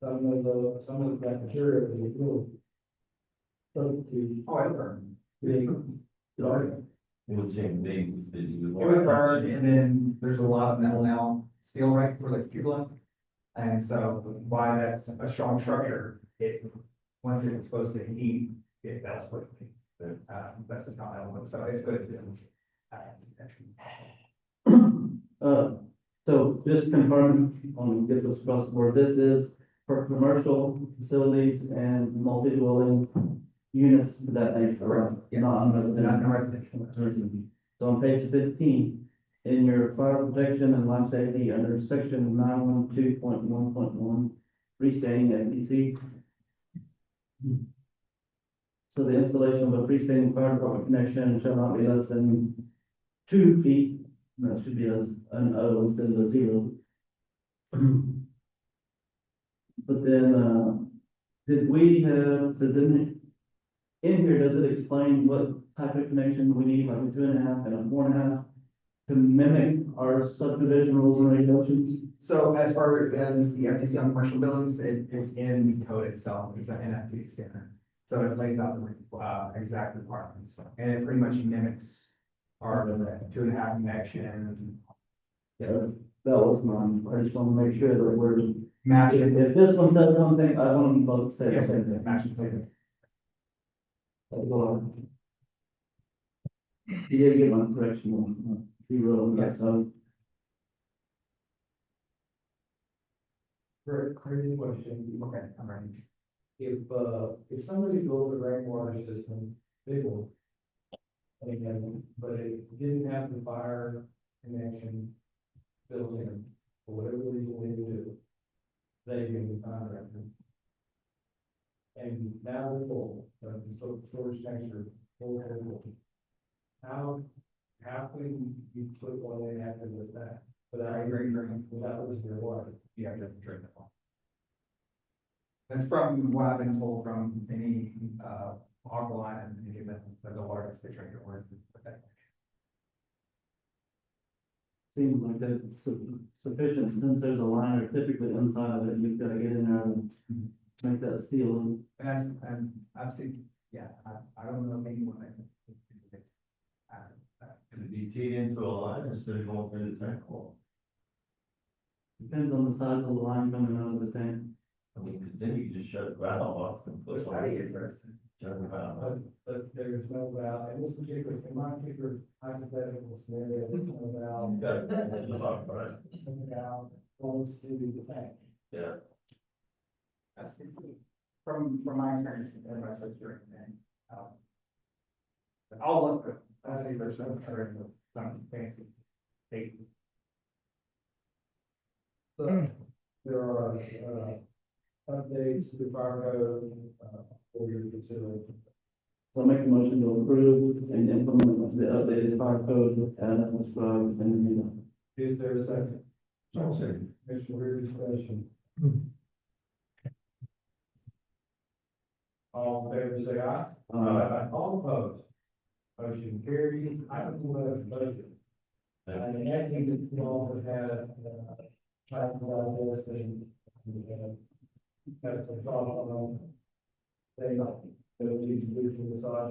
some of that material is really substitute Oh, I learned. being dark. It would seem to me that you. It was burned, and then there's a lot of metal now, steel right for like cupola. And so why that's a strong structure, once it's exposed to heat, it melts quickly. That's just not metal, so it's good to. So just confirm on get this across the board, this is for commercial facilities and multi-dwelling units of that nature, right? Yeah. Non-residential. So on page 15, in your fire protection and life safety, under section 912.1.1, freestanding FPC. So the installation of a freestanding fire department connection shall not be less than 2 feet. That should be an O instead of a 0. But then, did we have, in here, does it explain what type of connection we need, like a 2.5 and a 4.5, to mimic our subdivision rules and regulations? So as far as the FTC on commercial buildings, it's in the code itself, it's an NFT standard. So it lays out the exact requirements, and it pretty much mimics our 2.5 connection. Yeah, that was mine. I just want to make sure that we're, Matching. if this one says one thing, I want them both to say the Yes, same thing. matching same. You did get my correction on 0. Yes. So Very crazy question. Okay, I'm ready. If somebody built a rainwater system, big one. And, but it didn't have the fire connection built in, for whatever reason they do, they give the contractor. And now they're full, so storage tanks are full. How can you put one in after with that? Without losing your water? You have to drink that one. That's from what I've been told from any, Aqualine and any of the water that's drink your water. seems like that's sufficient, since there's a liner typically inside of it, you've got to get in there and make that seal. And I've seen, yeah, I don't know anyone that. Could it be teed into a line instead of going through the tank hole? Depends on the size of the line coming out of the tank. I mean, 'cause then you just shut the valve off and put it That'd be on. interesting. Shut the valve off. But there's know about, in this particular, in my particular hypothetical scenario, there's no about, about goes to the bank. Yeah. That's pretty cool. From my experience, everybody says you're in, I'll look, I say there's some fancy date. So, there are, updates to the fire code, for your consideration. So I'll make a motion to approve and implement the updated fire code as described in the meeting. Is there a second? I'll say. Commissioner Reer, discussion. All in favor, say aye. All opposed. Motion carries. Item 11, budget. And I think that you all have had, talked about this and, that's a problem. They don't, that we need to do from the side.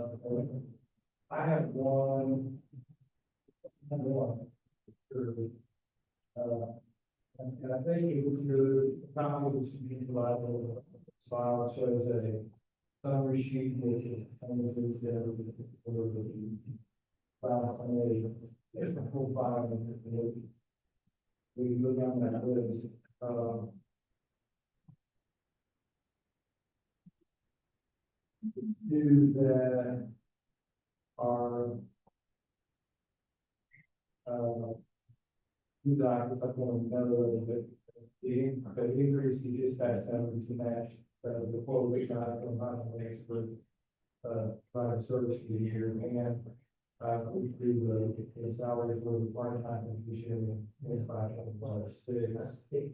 I have one. And I think it was good, copy which you can provide with a file shows a summary sheet which is, file, it's a full file. We look down that list, do that are, you guys, I want to know a little bit, the increase you just had, to match, the quote we got from my expert, private service for the year, and, we do the salary for the part-time position in $5,000.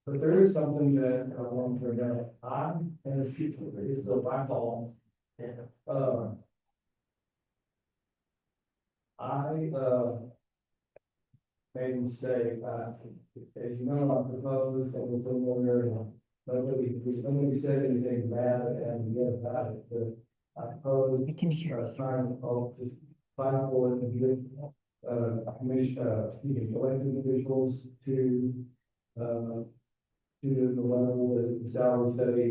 But there is something that I want to bring up. And the future is the Whitehall. I made a mistake. As you know, I proposed and it's in one area. Nobody said anything bad and yet about it, but I proposed. I can hear. Trying to, just find for and give, elected officials to the level that the salary study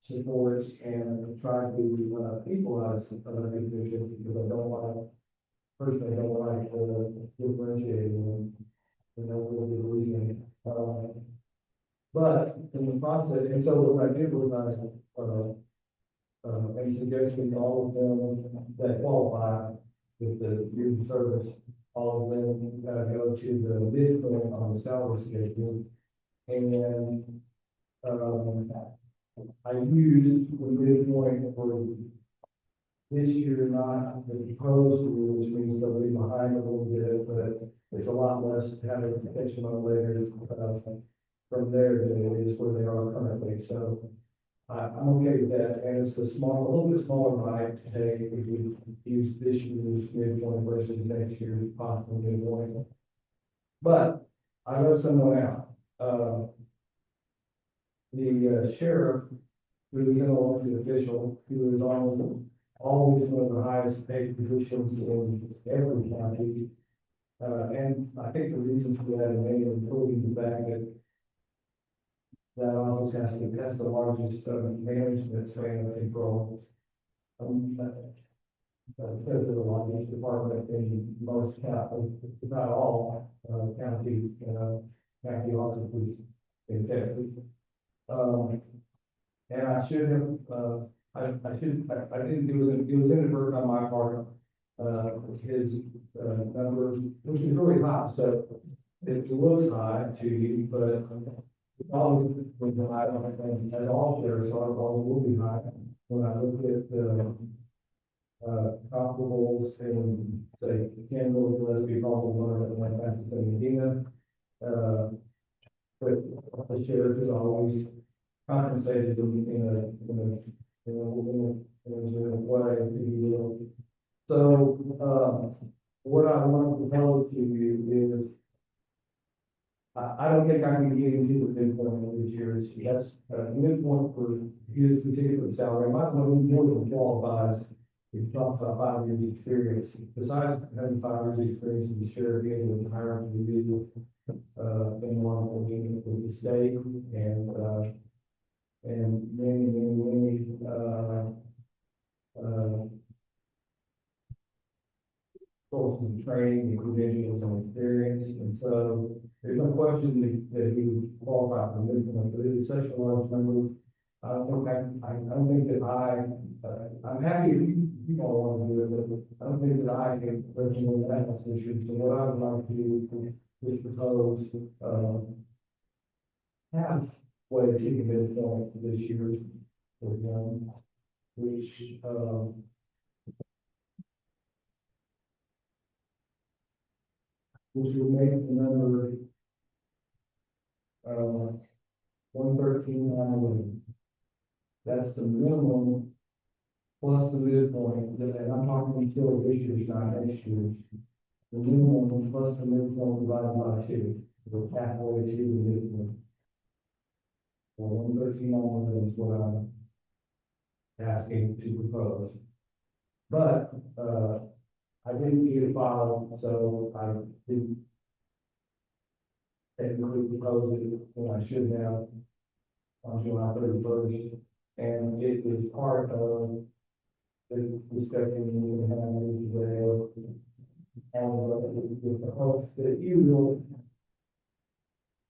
supports and try to, equalize, individuals, because I don't like, personally, I don't like, differentiating, we'll be losing. But in the process, and so what I did was and suggesting all of them that qualify with the years of service, all of them gotta go to the midpoint on the salary schedule. And, I used the midpoint for this year, not the proposed rule, which means they'll be behind a little bit, but it's a lot less to have a protection on later, from there than it is where they are currently, so. I'm okay with that, and it's a little bit smaller bite to take if we use this year's midpoint versus next year's possible midpoint. But I wrote someone out, the sheriff, who is an elected official, who is always one of the highest paid positions in every county. And I think the reasons for that are mainly including the fact that office has the largest, management span of control. Because of the largest department in most counties, if not all, county offices in Texas. And I should have, I didn't, it was inadvertent on my part, his, numbers, which is really high, so it looks high to you, but it's always been high, and at all shares, so it always will be high. When I look at the, comparables in, say, Kendall, Gillespie, Baltimore, like that's the Medina, but the sheriff is always compensated in a way, if you will. So, what I want to propose to you is, I don't think I can get into the midpoint of this year. That's midpoint for his particular salary. My one more than qualifies. If you talk about 5 years experience, besides having 5 years experience in the sheriff, he was hired to do in one with the state and many sources of training, and credentials and experience, and so there's no question that he was qualified for movement, but it is such a large number. I don't think that I'm happy if you all want to do it, but I don't think that I can represent that position, so what I would like to do is propose, halfway to the midpoint this year, for them, which, which would make the number, 113,911. That's the minimum plus the midpoint, and I'm talking until this year's, not next year. The minimum plus the midpoint divided by two, so halfway to the midpoint. Well, 113,911 is what I'm asking to propose. But, I didn't get a file, so I didn't technically propose it when I should have on July 31st. And it is part of the discussion we can have today. And with the hopes that you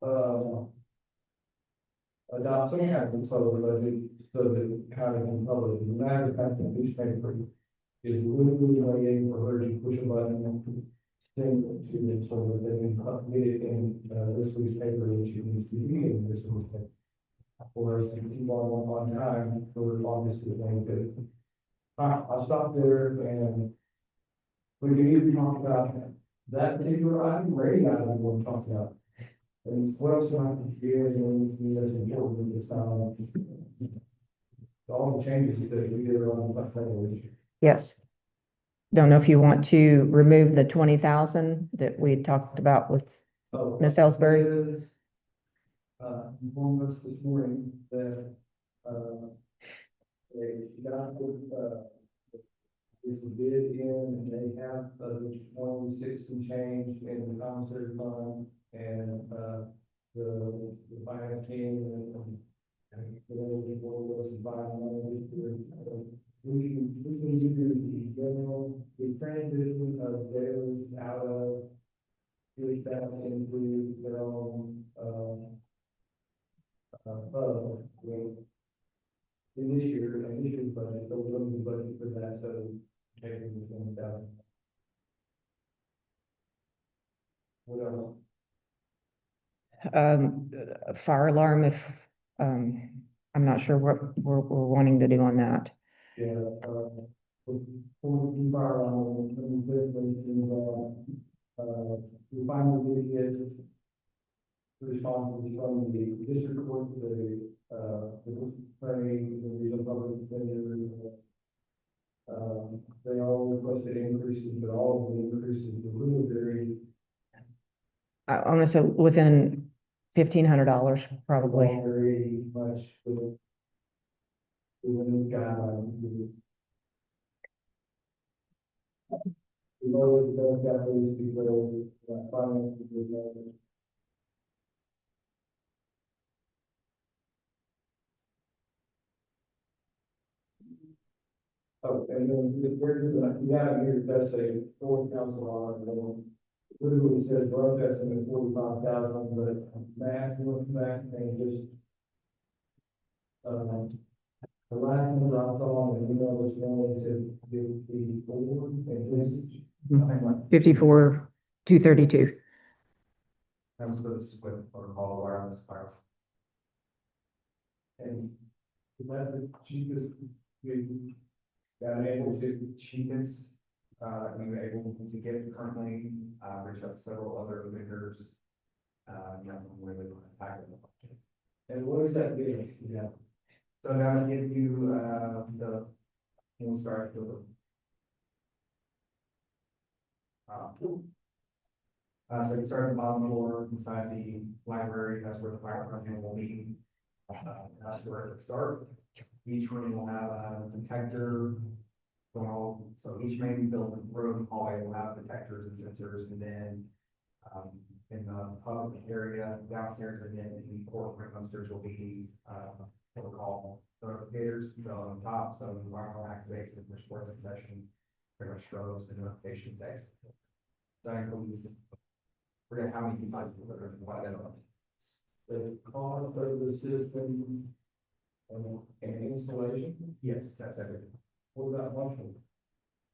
will, adopt some kind of proposal budget so that the county can publish. As a matter of fact, the newspaper is literally waiting for her to push a button and send it to them so that they can get it in, this week's paper, which needs to be in this week's paper. For us to keep on time for August the 25th. I'll stop there and we can either talk about that particular item, or any item we want to talk about. And what else do I have to do, and that's important this time? All the changes that we did on the federal. Yes. Don't know if you want to remove the 20,000 that we had talked about with Oh, Ms. Ellsbury. is, informed us this morning that, they got, this bid in, and they have, 26 and change in the commissary fund, and, the finance team, and the was buying money. We can do the general, the transition of jailers out of Jewish back into their own, in this year, and this year's budget, so we're going to budget for that, so taking the 20,000. What else? Fire alarm, if, I'm not sure what we're wanting to do on that. Yeah, for the fire alarm, we finally did get the responses from the district court, the attorney, the regional public defender. They all requested increases, but all of the increases were really very. I want to say within $1,500, probably. Very much with the new guidelines. We know that those guidelines people, finance. Oh, and then we have here, that's a fourth council on, literally says road estimate 45,000, but math, look back and just, the last number I saw on the email this morning said 54, and this, nothing like. 54,232. That was for the split protocol wireless fire. And is that the cheapest we got Able able to? to cheapest, we were able to get currently, reached out to several other vendors. Really packed it. And what is that bid? Yeah. So now to give you, we'll start with. So you start at the bottom floor inside the library, that's where the fire department will be. That's where it start. Each room will have a detector. So each main building room hallway will have detectors and sensors, and then, in the public area downstairs, and then in the courtroom upstairs will be, what we call notificators, so on top, so the environmental activates if there's sports session. pretty much droves and notifications days. So that includes, forget how many people, what I don't know. The cost of the system and installation, Yes, that's everything. what about monthly?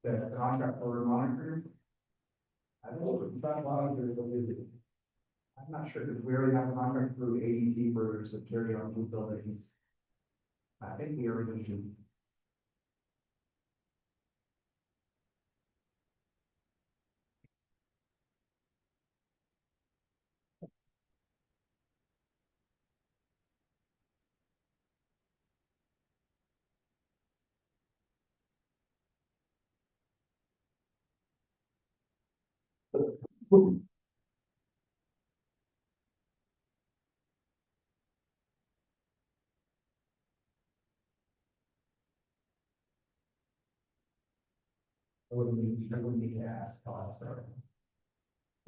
The contract for monitor, I know it's not monitored, but is it? I'm not sure, because we already have a contract through ADT for security on two buildings. I think we already do. I wouldn't need to ask, I'll ask her.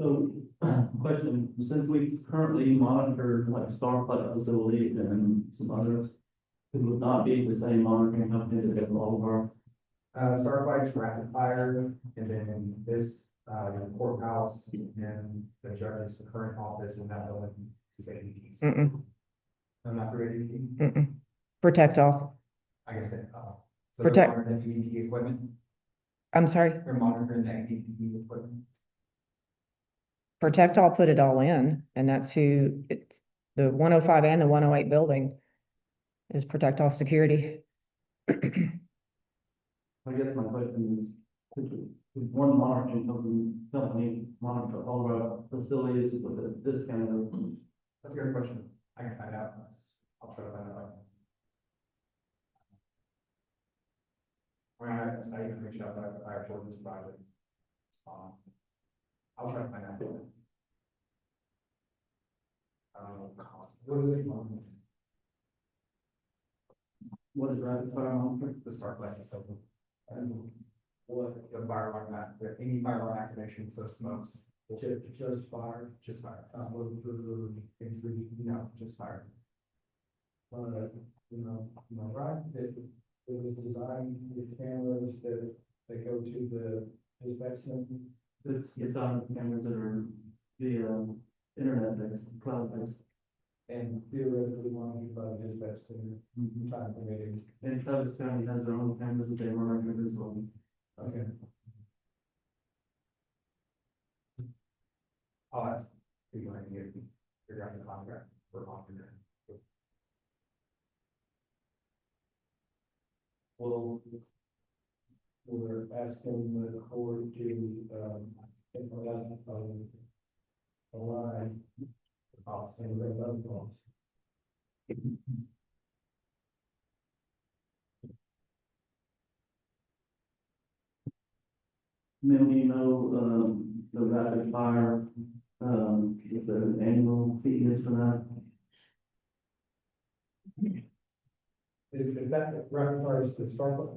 So, question, since we currently monitor like Starflight facility and some others, it would not be the same monitoring company that does all of our, Starflight's rapid fire, and then this, courthouse, and the judge's current office in that building is ADT. Mm-mm, No, not through ADT, mm-mm. Protect all. I guess it, so Protect- they're monitoring the ADT equipment, I'm sorry, they're monitoring the ADT equipment. Protect all put it all in, and that's who, it's, the 105 and the 108 building is Protect All Security. I guess my question is, could one monitoring company monitor all of our facilities with a discount? That's a good question, I can find out, I'll try to find out. I even reached out to our children's project. I'll try to find out. Cost, what are they on? What is rapid fire monitoring? The start light is open. And what, the fire alarm, any fire alarm activation, so smokes. Just fire? Just fire. No, just fire. Right, that it was designed with cameras that go to the dispatch center. It's on cameras that are via internet based, cloud based. And theoretically monitored by the dispatch center, time permitting. And Travis County has their own cameras that they monitor as well. Okay. I'll ask, see what I can get, figure out the contract for monitoring. Well, we're asking the court to, implement, a line, cost and the other costs. Then we know, the rapid fire, if the annual fee is for that. If that requires to start,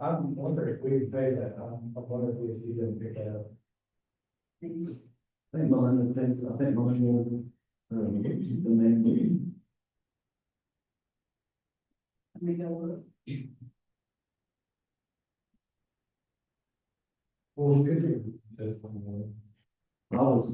I'm wondering if we pay that, I'm wondering if we didn't pick that up. I think Melinda, the main. We don't, Well, we could do this I was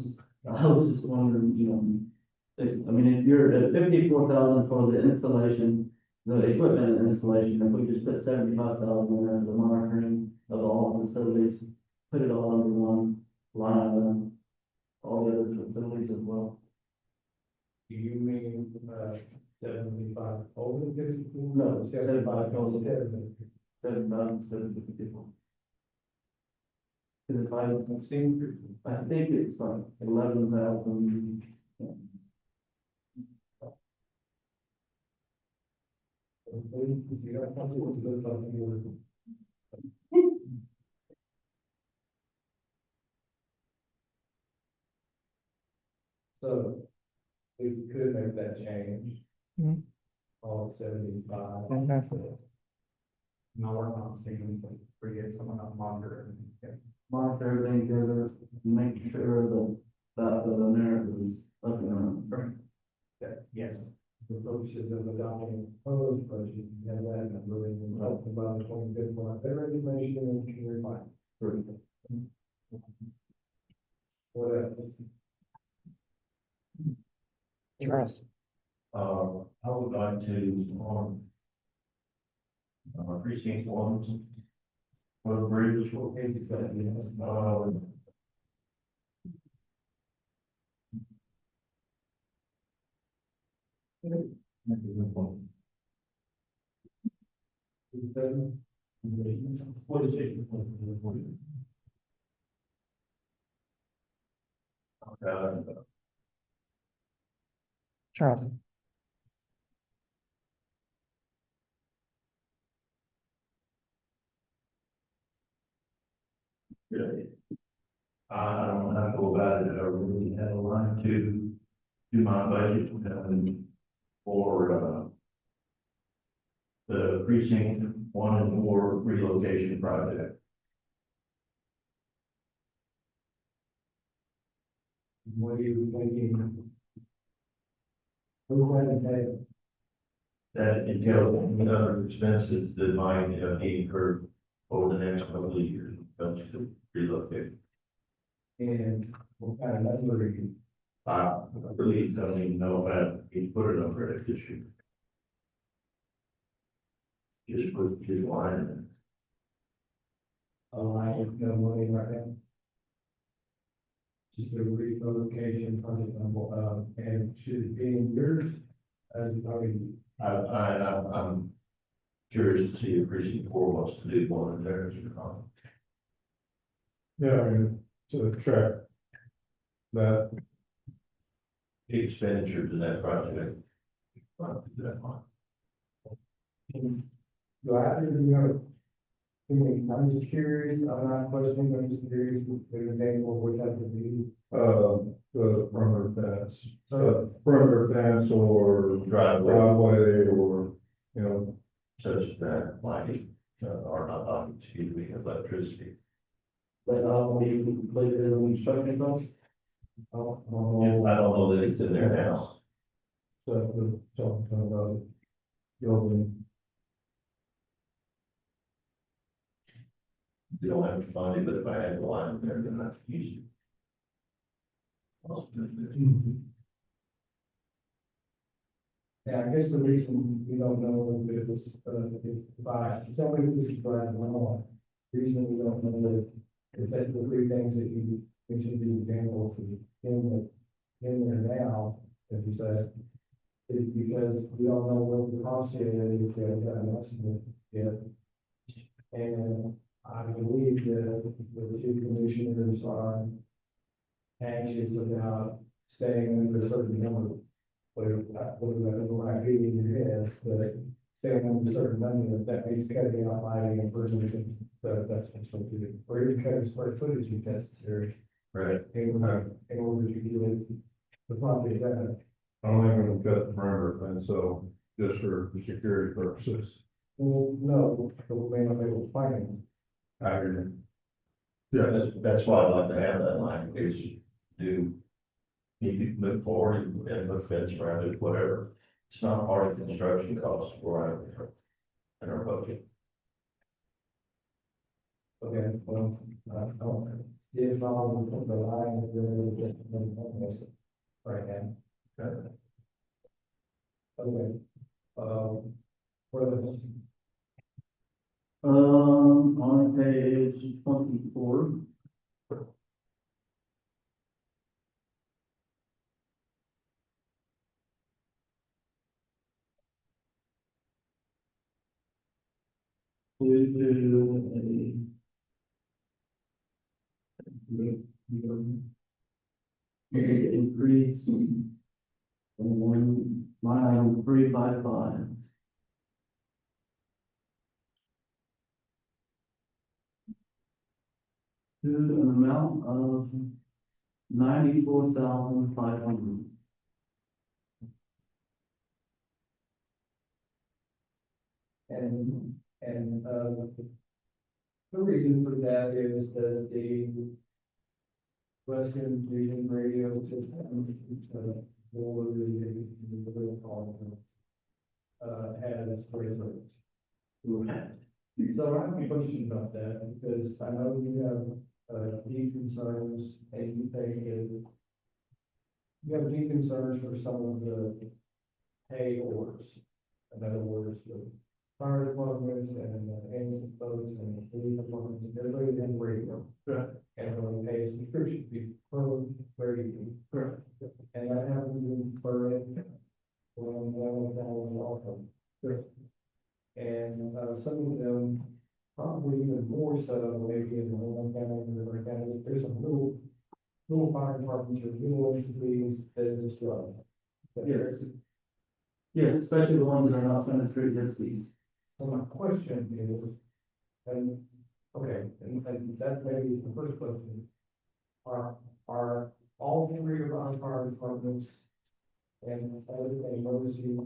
just wondering, if you're at 54,000 for the installation, the equipment and installation, if we just put 75,000 in there for the monitoring of all facilities, put it all under one line item, all the other facilities as well. Do you mean, 75 over 54? No, 75 over 7,000 instead of 54. Because if I've seen, I think it's like 11,000. So, we could make that change. Mhm. All 75. And that's it. No, we're not seeing, we get someone on monitor and, yeah. Monitor everything together, make sure that the narrative is up and running. Yes. The purposes of adopting proposed budget, and that number in the about 25th one, their information and can refine. Charles. I would like to, precinct one, for the bridge, what is it? Charles. Really? I don't know how to go about it, I really had a line to do my budget, for, the precinct 1 and 4 relocation project. What are you thinking? Who had to pay? That entails other expenses that might, be incurred over the next couple of years, but to relocate. And what kind of number are you? I really don't even know if I can put a number at this year. Just put just line in. Oh, I have no money right now. Just a relocation project, and should it be in yours? I'm curious to see if precinct 4 wants to do one of theirs or not. Yeah, I mean, to track that, The expenditures in that project. That one. Do I have to, I'm just curious, I'm not questioning, I'm just curious, the example, what that would be. the perimeter fence or driveway or, you know, Such as that, lighting, or not, excuse me, electricity. But, we completed the construction cost? I don't know that it's in there now. So, talking about building. You don't have to find it, but if I had the line there, then I could use it. Yeah, I guess the reason we don't know if it was, tell me if this is right or wrong. The reason we don't know is that the three things that you mentioned the example in there now, as you said, is because we don't know what the cost is, if we have an estimate yet. And I believe that the two commissioners are anxious about staying under a certain number. Whatever that might be in your head, but staying under a certain number, that means cutting out lighting and furnishing, so that's what's going to do. Or even cutting square footage if necessary, Right. in order to get the property done. I don't think we've got the perimeter fence, so just for security purposes. Well, no, but we may not be able to find I hear you. Yes, that's why I'd like to have that line, is do, you can move forward and put fence around it, whatever. It's not part of the construction costs for our budget. Okay, well, if I will put the line, then right now. Okay. Further. On page 24. We do increase on line 355. To an amount of 94,500. The reason for that is that the Western Region Radio system, or the real call, has great rates. So I have a question about that, because I know you have, deep concerns, and you think it. You have deep concerns for some of the pay orders. In other words, the fire departments and the ambulance folks and the police departments, everybody in radio. Right. And when they pay a subscription fee per radio. Correct. And that happens in Berlin, when also. And, some of them, probably even more so, maybe in the one county, and the other counties, there's some little fire departments or little entities that is strong. Yes. Yes, especially the ones that are not penetrated as these. So my question is, and, okay, and that maybe is the first question. Are all three of our fire departments and everything emergency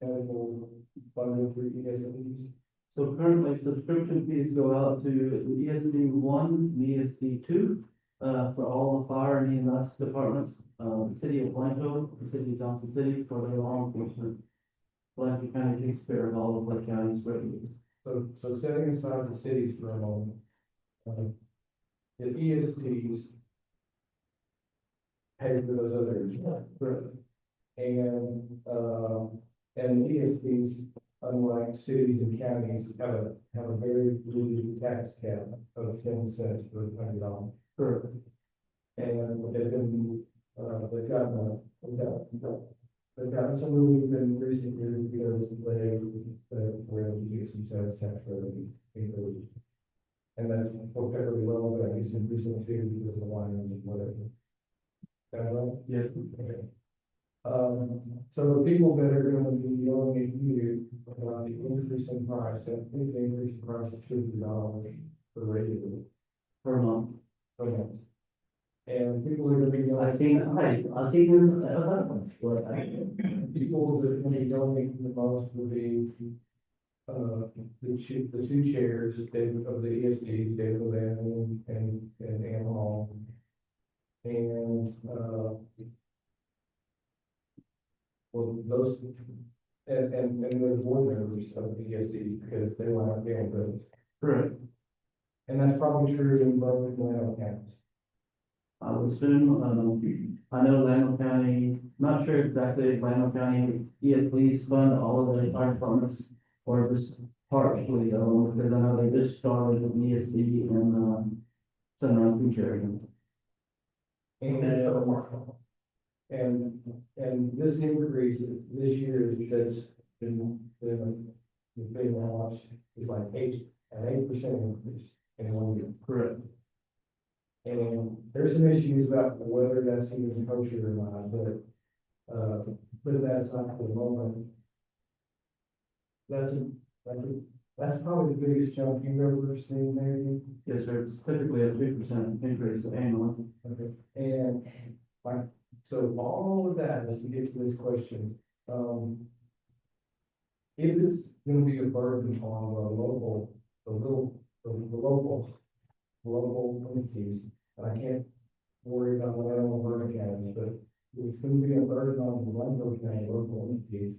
medical funded through ESPs? So currently subscription fees go out to the ESD one, and ESD two, for all the fire and EMS departments. The city of Blanco, the city of Johnson City for their law enforcement. Blanco County takes care of all of Lake County's revenues. So setting aside the cities for a moment, the ESPs pay for those other areas. And the ESPs, unlike cities and counties, have a very loose tax cap of 10 cents per $100. Correct. And they've gotten some relief in recent years because were able to get some sales tax revenue increase. And that's worked out really well, but I guess in recent years because of the lines and whatever. Is that right? Yes. Okay. So the people that are gonna be yelling at you about the increase in price, I think the increase in price is $50 per radio. Per month. Okay. And people are gonna be yelling. I seen this, People that are gonna be yelling the most will be, the two chairs, David, of the ESDs, David Levin and Ann Hall. And, well, those, and the board members of the ESD, because they want to be able to. correct. And that's probably true in both Atlanta counties. I would assume, I know Llano County, not sure exactly if Llano County ESPs fund all of the fire departments or just partially though, because I know they just started with ESD in, Sunrise Beach area. And this increase this year that's been launched is like an 8% increase in 1 year. Correct. And there's some issues about whether that's even kosher or not, but that's not for the moment. That's probably the biggest jump you've ever seen, maybe. Yes, sir, it's typically a 3% increase annually. Okay. And like, so all of that is to get to this question. If it's gonna be a burden on the local entities, I can't worry about what I don't work counties, but it's gonna be a burden on the Blanco County local entities.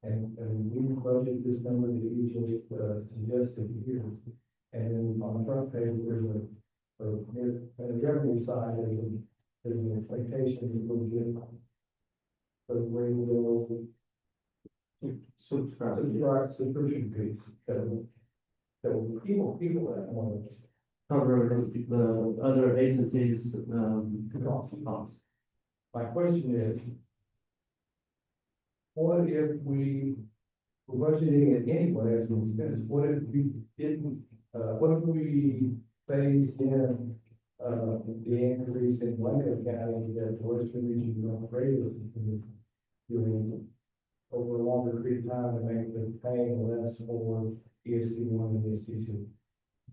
And we budget this number that you just, suggested here. And then on the front page, there's the revenue side, there's an expectation that we'll get. The radio subscription fees that will people that want to. Cover the other agencies, costs. My question is, what if we were budgeting it anyway as we spend? What if we didn't, what if we phased in, the increase in Blanco County that Western Region radios doing over a longer period of time and make them paying less for ESD one and ESD two?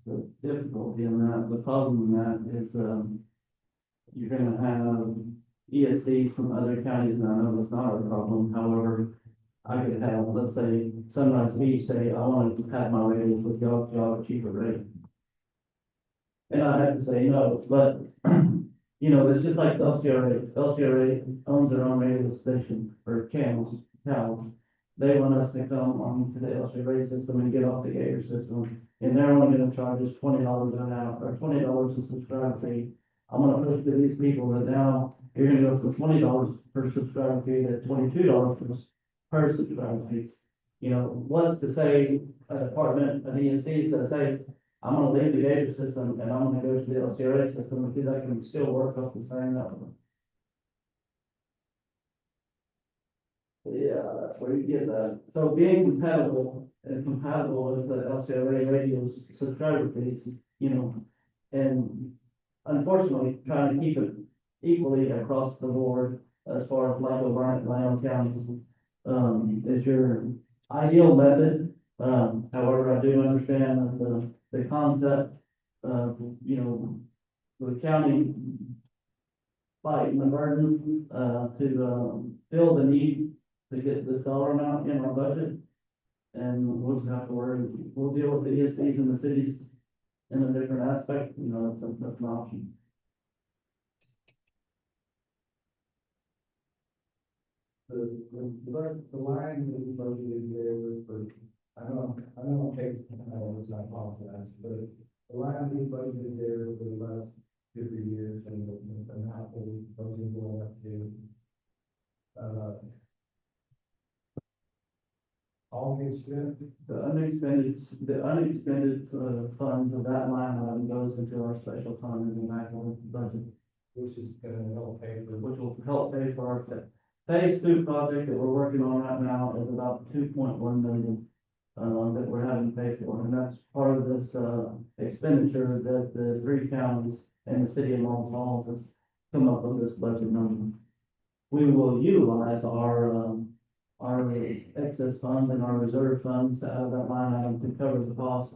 The difficulty in that, the problem in that is, you're gonna have ESD from other counties, and I know that's not a problem, however, I could have, let's say, Sunrise Beach say, I want to have my radios with y'all at a cheaper rate. And I have to say no, but, you know, it's just like the LCRA owns their own radio station, or channels, they want us to come onto the LCRA system and get off the Gator system. And they're only gonna charge us $20 an hour, or $20 a subscriber fee. I'm gonna push to these people that now you're gonna go from $20 per subscriber fee to $22 per subscriber fee. You know, what's to say a department, an ESD says, hey, I'm gonna leave the Gator system and I'm gonna go to the LCRA system because I can still work off the same network. Yeah, that's where you get that. So being compatible with the LCRA radio's subscriber fees, you know, and unfortunately, trying to keep it equally across the board as far as Laco, Bryant, Lamb counties, is your ideal method. However, I do understand that the concept of, you know, the county fighting the burden, to, fill the need to get this dollar amount in our budget. And we'll just have to worry, we'll deal with the ESPs in the cities in a different aspect, you know, that's an option. The line that we budgeted there for, I don't take, it's not apologize, but the line we budgeted there for the last 2 or 3 years and how we budgeted going up to, all the expense, The unexpended, funds of that line item goes into our special fund in the national budget, which is gonna help pay for, which will help pay for our phase 2 project that we're working on right now is about 2.1 million. That we're having to pay for, and that's part of this, expenditure that the 3 counties and the city of Long Falls has come up with this budget number. We will utilize our excess funds and our reserve funds out of that line item to cover the cost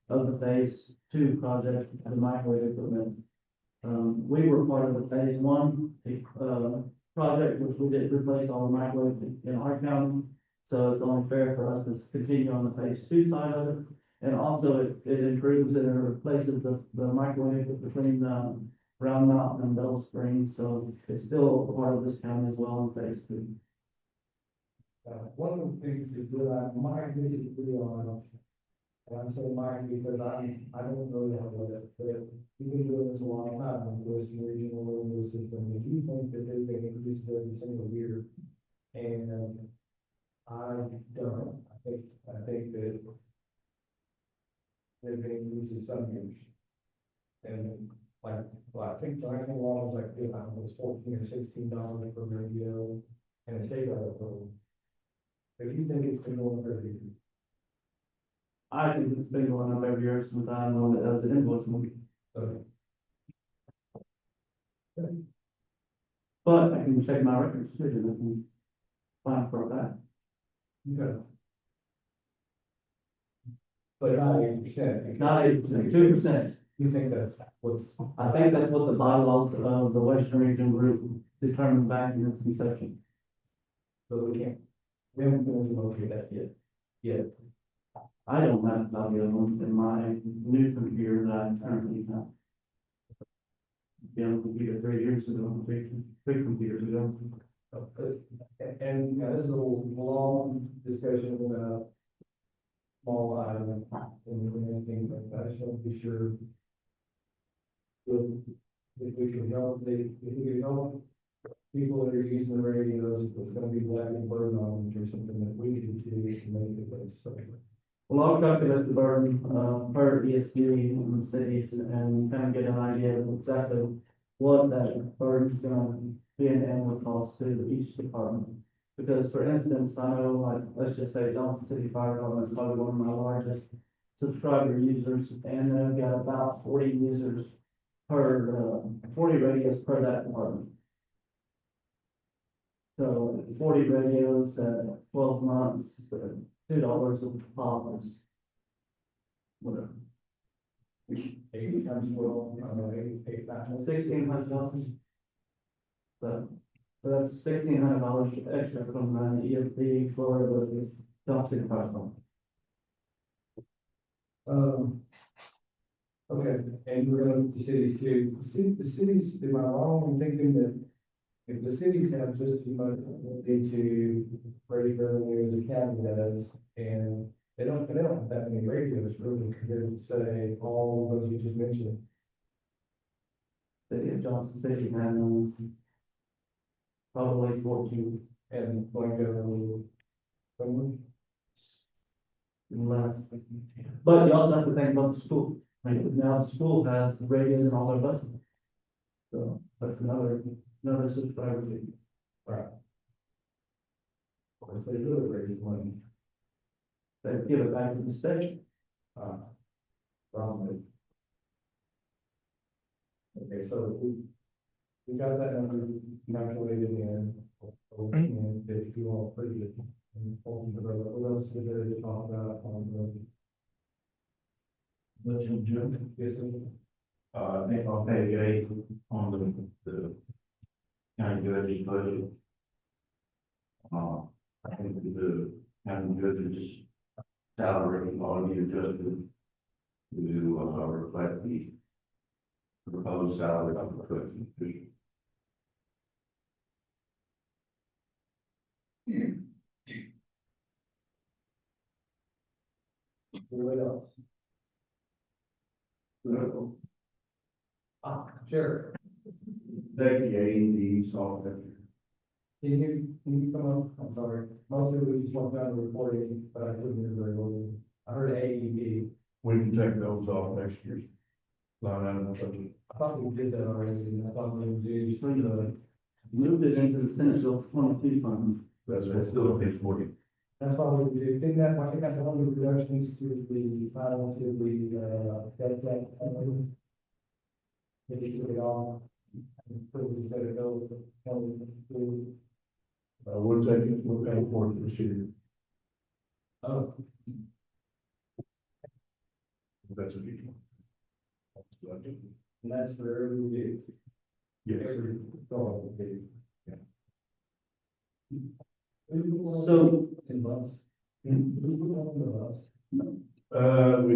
of the phase 2 project, the microwave equipment. We were part of the phase 1, project, which we did replace all the microwaves in our county. So it's only fair for us to continue on the phase 2 side of it. And also it improves and replaces the microwave between, Round Mountain and Bell Springs. So it's still a part of this county as well in phase 2. one of the things that Mike disagree on, and I say Mike because I don't know that with it, but you've been doing this a long time, of course, the regional radio system, and you think that they increase every single year. And I don't, I think that they've been increasing some years. And well, I think the law was like, I don't know, it's $14 or $16 per radio and a state radio program. If you think it's been going for a year. I think it's been going up every year since I'm on it as an invoice movie. Okay. But I can check my records too, and I can find for that. Okay. But not 8%. Not 8%, 2%. You think that's what's. I think that's what the bylaws of the Western Region Group determined back in its conception. So we haven't been able to locate that yet. Yeah. I don't have a copy of them in my new computer that I currently have. Yeah, computer 3 years ago, three computers ago. And this is a long discussion about small items and anything like that. I just want to be sure if we can help, if we can help people that are using the radios, it's gonna be black and burden on them or something that we can do to make it less safe. Well, I'll calculate the burden, per ESD in the cities and kind of get an idea of exactly what that burden is gonna be an annual cost to each department. Because for instance, I know, like, let's just say Johnson City Fire Department is probably one of my largest subscriber users, and they've got about 40 users per, 40 radios per that department. So 40 radios at 12 months, $2 of profits. Whatever. 8 times 12, eight times. $1,600. So that's $1,600 extra from the ESP for the Johnson Fire Department. Okay, and we're gonna look at the cities too. The cities, am I wrong in thinking that if the cities have just as much ability to raise revenue as the county does, and they don't have that many radios really compared to, say, all those you just mentioned. City of Johnson City has probably 14 And going to, less. But you also have to think about the school. Right now, the school has radios in all their buses. So that's another subscriber fee. right. Of course, they really raise money, They give it back to the station. from it. Okay, so we got that number calculated in, and if you all pretty good. What else is there to talk about on the? Budget, Jim? Yes, sir. I think on page 8 on the county judge's budget. I think the county judge's salary ought to be adjusted to, reflect the proposed salary of the clerk position. What else? Sure. Take the A&D software. Can you come up? I'm sorry. Most of it was just one time reporting, but I couldn't hear very well. I heard AED. We can take those off next year's line item budget. I thought we did that already. I thought we did. Moved it into the Senate Bill 22 fund. That's That's still on page 40. That's why we did. Think that, I think that's one of the reductions to the final to the, maybe to the all. Probably better go. We'll take it, we'll pay for it this year. Oh, That's what you want. and that's for every year. Yes. Every dog will be. Yeah. So- In bus. We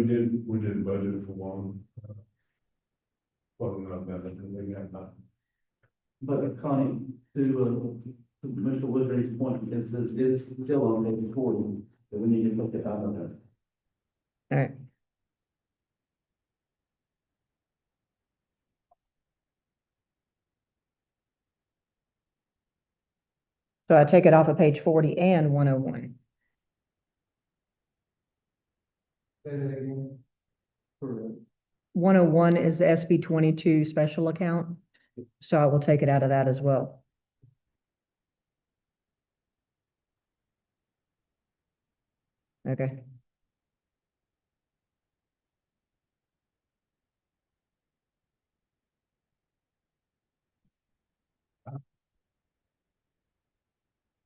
did budget for one. Well, not that, we got that. But Connie, to Mr. Woodring's point, it's still on page 40, that we need to look at out of that. All right. So I take it off of page 40 and 101. Say that again. 101 is the SB 22 special account, so I will take it out of that as well. Okay.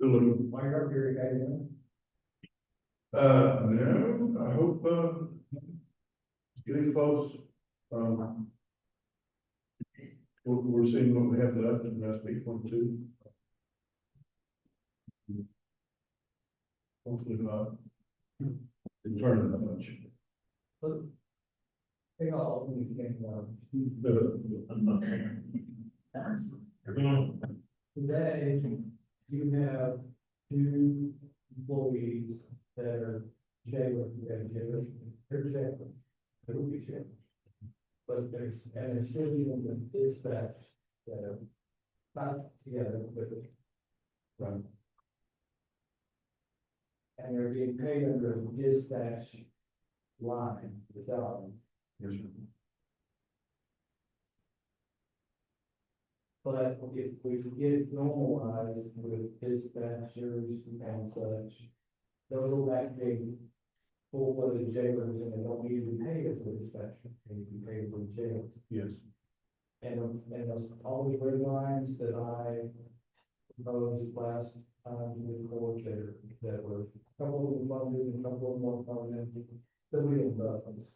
Why you're up here, again? No, I hope, it's getting close. We're seeing what we have left in SB 22. Hopefully not. In turn that much. Take all, we can, today, you have two employees that are jailers, they're jailers, they will be jailers. But there's, and there's still even the dispatch that are not together, but run. And they're being paid under a dispatch line, the job. Yes, sir. But if we get it normalized with dispatchers and such, those will back being full-blooded jailers and they don't need to be paid for dispatcher, they need to be paid for jail. Yes. And those, all those red lines that I proposed last time in the court that were, a couple of them funded and a couple of them weren't funded, the real buttons.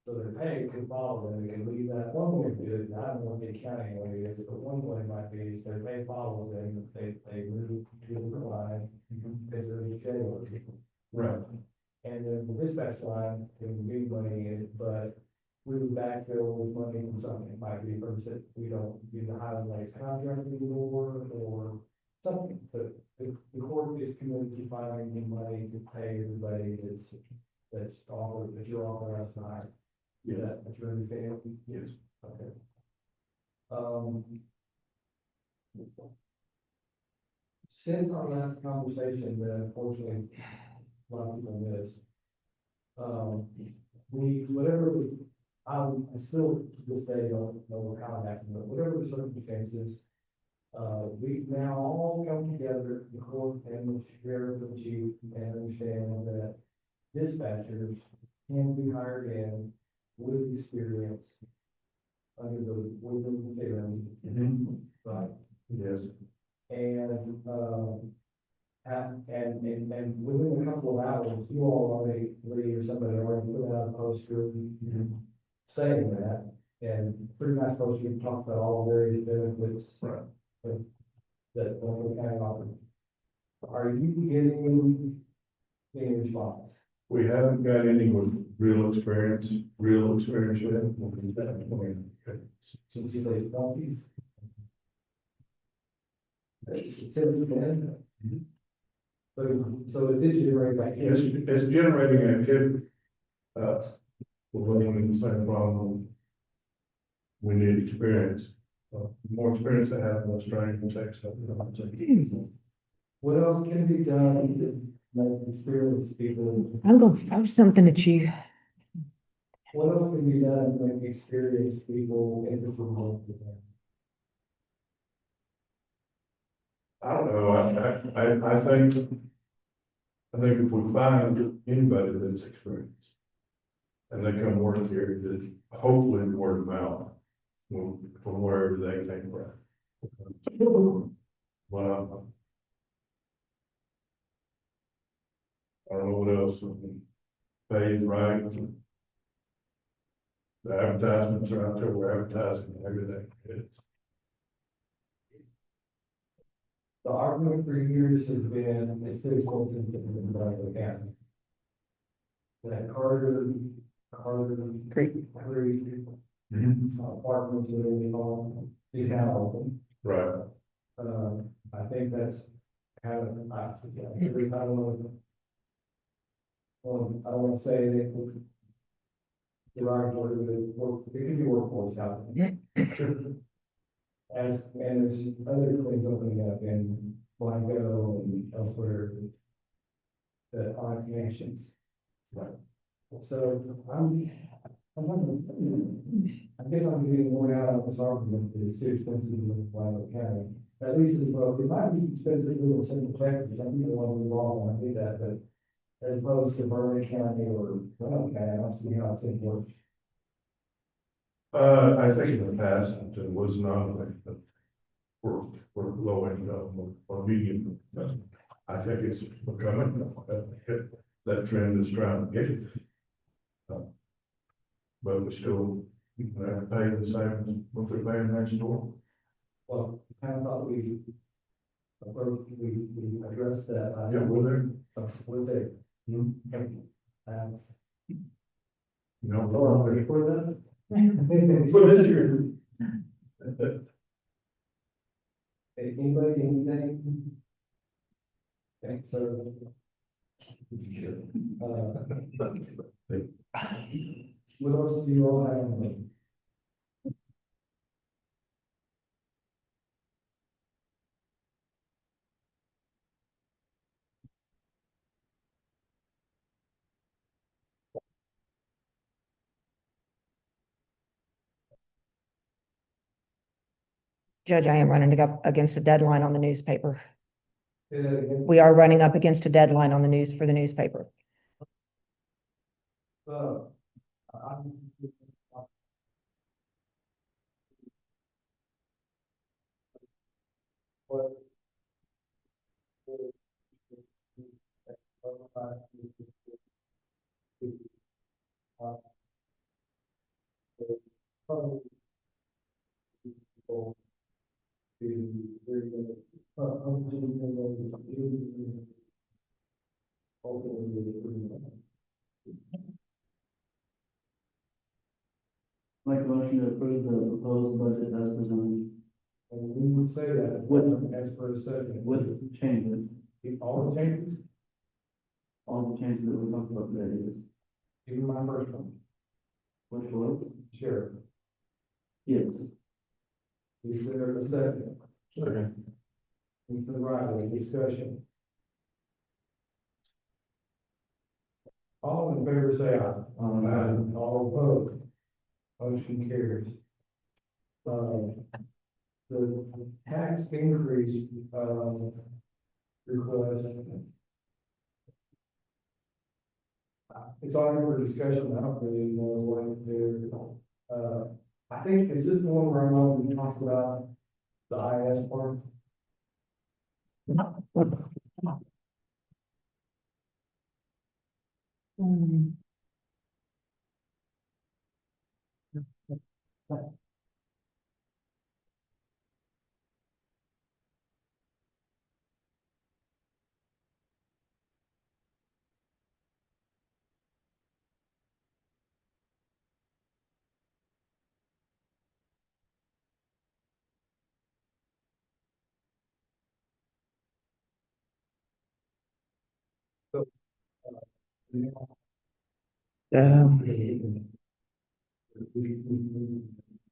So they're paid to follow them, we can leave that one way good, I don't know what the accounting way is, but one way might be, is they're paid follow them, they move to the line, because they're the jailers. Right. And then the dispatch line can be money in, but we would backfill with money from something, it might be from, we don't do the highways contract anymore, or something, but the court is committed to finding money to pay everybody that's offered, that you're authorized to hire. Yeah, that's your understanding? Yes. Okay. Since our last conversation, that unfortunately, a lot of people missed, I still to this day don't know how it happened, but whatever the circumstances, we've now all come together, the court and the sheriff and the chief, and understand that dispatchers can be hired in with experience under the wisdom of theorem, right? Yes. And within a couple of hours, you all already, Lee or somebody already put out a poster saying that, and pretty much poster talked about all the various benefits. Right. That Oakland County offers. Are you getting any response? We haven't got any with real experience yet. Since you say donkeys? Since then? So it did generate like. It's generating activity. We're running the same problem. We need experience. More experience they have, less training it takes. What else can be done to make experienced people, I'm gonna throw something at you. what else can be done to make experienced people interested in working? I don't know, I think if we find anybody that's experienced and they come work here, that hopefully word of mouth from wherever they came from. Well, I don't know what else, pays right. The advertisements are out there, we're advertising everything. The argument for years has been, it's city schools in the county. That Carter Creek. Apartments, whatever they call them, is now open. Right. I think that's kind of, I don't know. I don't want to say that the right word, but it could be workforce out there. And there's other things opening up in Blanco and elsewhere that are connections. Right. So I guess I'm getting worn out of this argument that it's too expensive to live in Blanco County. At least it's, well, it might be expensive to live in Central Texas, some people want to move on and do that, but as opposed to Berkeley County or Blanco County, I don't see how it works. I think in the past, it was not like, for low income or medium. I think it's becoming, that trend is trying to get it. But we still, pay the same as what they're paying next door. Well, I thought we addressed that. Yeah, we're there. We're there. You know, Ready for that? for this year. Anybody, anything? Okay, so. What else do you all have on the? Judge, I am running up against a deadline on the newspaper. Say that again. We are running up against a deadline on the news for the newspaper. I'm. What? Make a motion to approve the proposed budget as presented And we would say that, as for a second, with changes, all the changes, all the changes that we talked about today. even my first one, Which was? sure. Yes. Is there a second? Second. Mr. Riley, discussion. All in favor say aye. Aye. All opposed. Motion carries. The tax increase, request. It's already for discussion, I don't really know what they're, I think, is this the one where I'm on, we talked about the IS part?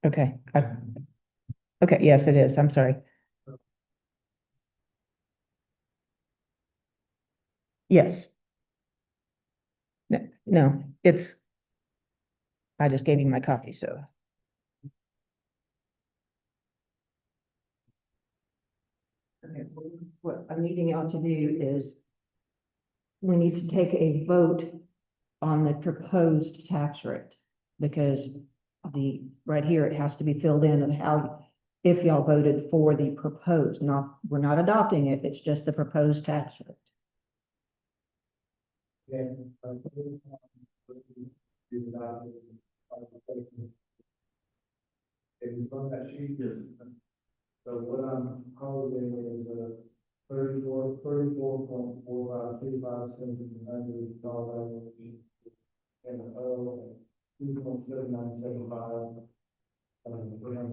Okay. Okay, yes, it is. I'm sorry. Yes. No, it's, I just gave you my copy, so. Okay, what I'm needing y'all to do is we need to take a vote on the proposed tax rate, because right here, it has to be filled in of how, if y'all voted for the proposed, we're not adopting it, it's just the proposed tax rate. So what I'm proposing is a 34.4535 dollars and $2.7975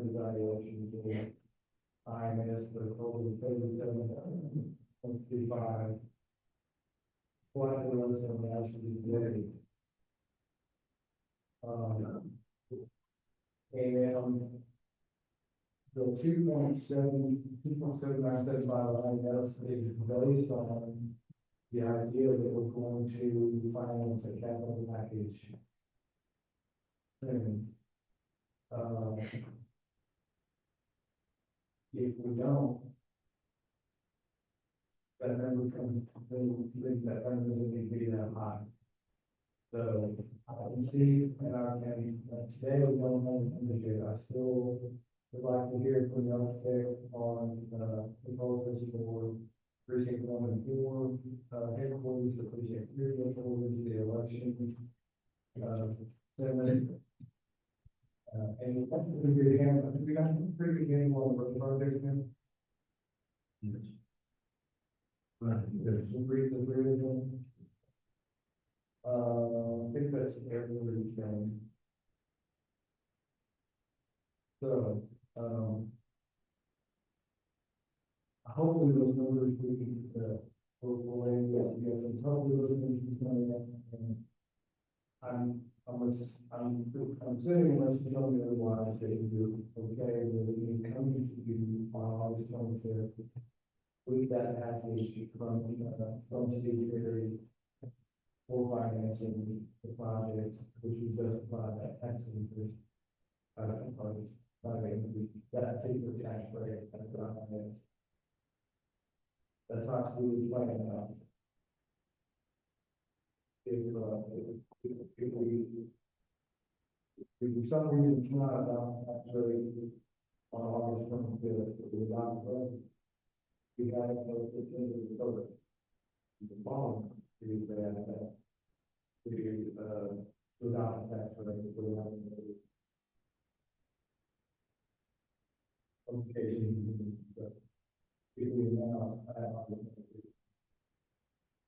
evaluation to INS for total 37.25. What I was actually today. And the 2.7975 INS is based on the idea that we're going to finance a capital package. If we don't, that number comes, that number doesn't be that high. So, I can see, and today we don't have an industry, I still would like to hear from the architect on, proposals for precinct 1 and 4, headquarters, the precinct 3 headquarters, the election, Senate. And that's a pretty good hand, we got a pretty good handle on the project now. Yes. There's some brief, I think that's everybody's going. So, hopefully those numbers we can, we'll aim at, hopefully those numbers can, and I'm saying unless you tell me otherwise, they do, okay, we can come to you on August 25th. With that package from Steve Perry for financing the project, which would justify that tax increase. That particular tax rate, that's not really playing out. If for some reason cannot adopt that rate on August 25th, we got to go to the vote. The bond is that, to adopt that rate for the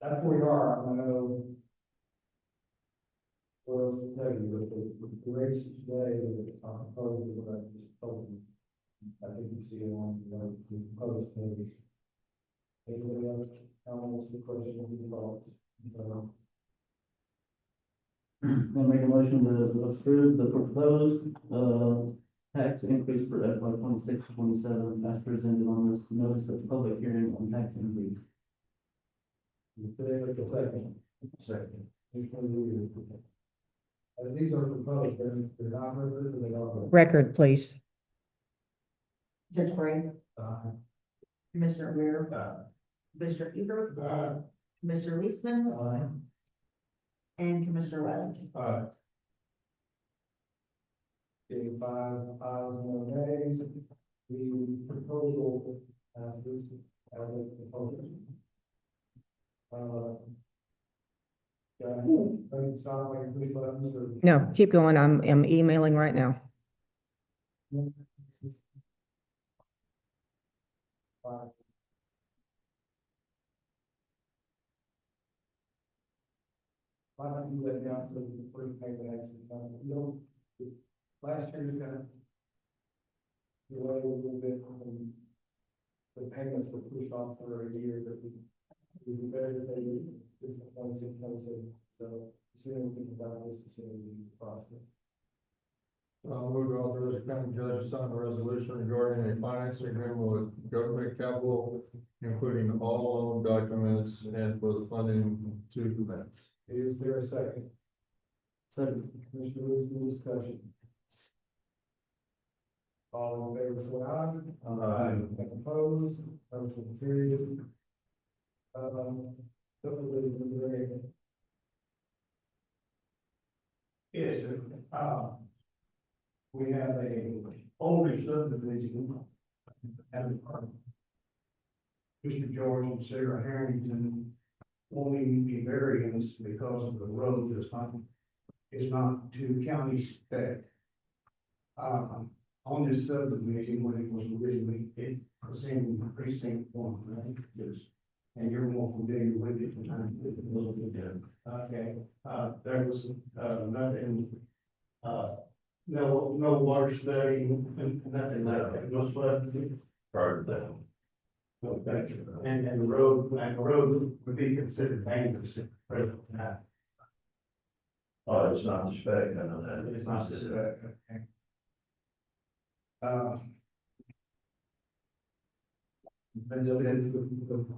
that's where we are. I know Well, no, the race today, proposal that I just told you. I think you see it on, the proposed page. Anybody else, comments, the question, the thoughts? I'll make a motion to approve the proposed, tax increase for FY 26-27 as presented on this notice of public hearing on tax increase. Today, like the second. Second. Which one do we do? As these are proposed, they're not referred to the government. Record, please. Judge Gray, Commissioner Weir, Uh, Commissioner Ebert, uh, Commissioner Leisman, and Commissioner Wetton. Getting five more days, the proposal, this, as a proposal. Start like push buttons or? No, keep going. I'm emailing right now. Five. Why don't you let down so the first payment actually, you know, last year's kind of delay a little bit from the payments were pushed off for a year, but we do better than they did, this is 26, 27. So as soon as we think about this, it's going to be possible. Move to authorize the county judge to sign a resolution regarding a financing agreement with Government Capital, including all loan documents and for the funding to commence. Is there a second? Second. Commissioner Lewis, any discussion? All in favor, say aye. Any opposed? Motion carries. Yes, we have a older subdivision. And Mr. George and Sarah Harrington wanting a variance because of the road is not to county spec. On this subdivision, when it was originally, it was in precinct 1, right? Yes. And you're more familiar with it than I am. A little bit different. Okay, there was, nothing, no water study, nothing like that, no flood. Prior to that. Okay, and the road would be considered dangerous. Right? Oh, it's not the spec, I know that. It's not just that, okay. And then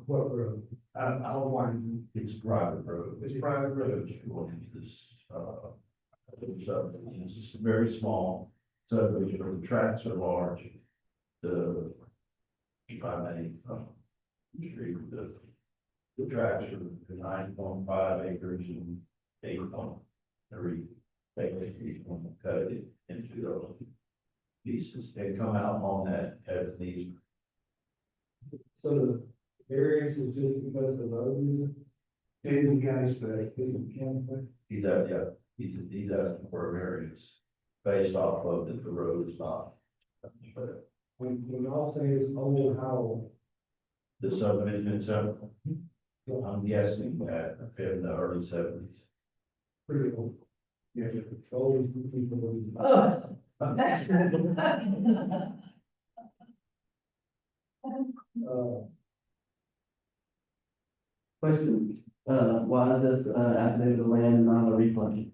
what road? Our one. It's private road. It's private road. It's going into this, subdivision. It's just a very small subdivision, where the tracts are large. The, if I may, the tracts are 9.5 acres and 8.3 acres. He's going to cut it into those pieces. They come out on that as these. So the variance is just because the road is. In the county spec, in the county spec. He's asking for a variance based off of that the road is not. When y'all say it's old, how? The subdivision itself, I'm guessing that in the early 70s. Pretty old. Yeah, old people. Question, why is this, affidavit of land not a reclaim?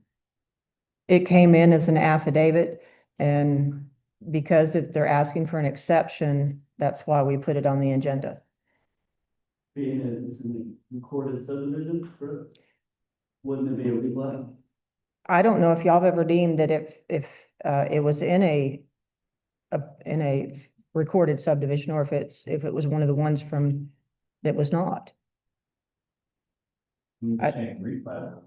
It came in as an affidavit, and because they're asking for an exception, that's why we put it on the agenda. Being it's in the recorded subdivision, correct? Wouldn't it be a reclaim? I don't know if y'all have ever deemed that if it was in a recorded subdivision, or if it was one of the ones from, that was not. You can't replat.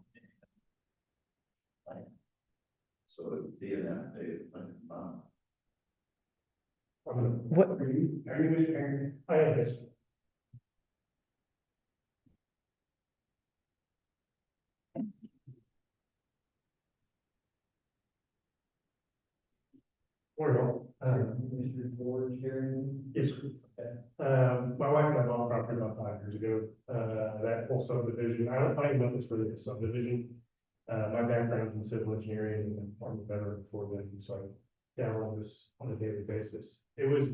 So it would be an affidavit. What, Are you Mr. Aaron? I am this. Mr. George Aaron? Yes, my wife and I bought property about 5 years ago, that whole subdivision, I don't know if it's for the subdivision. My background is in civil engineering and I'm a veteran for them, so I dabble in this on a daily basis. It was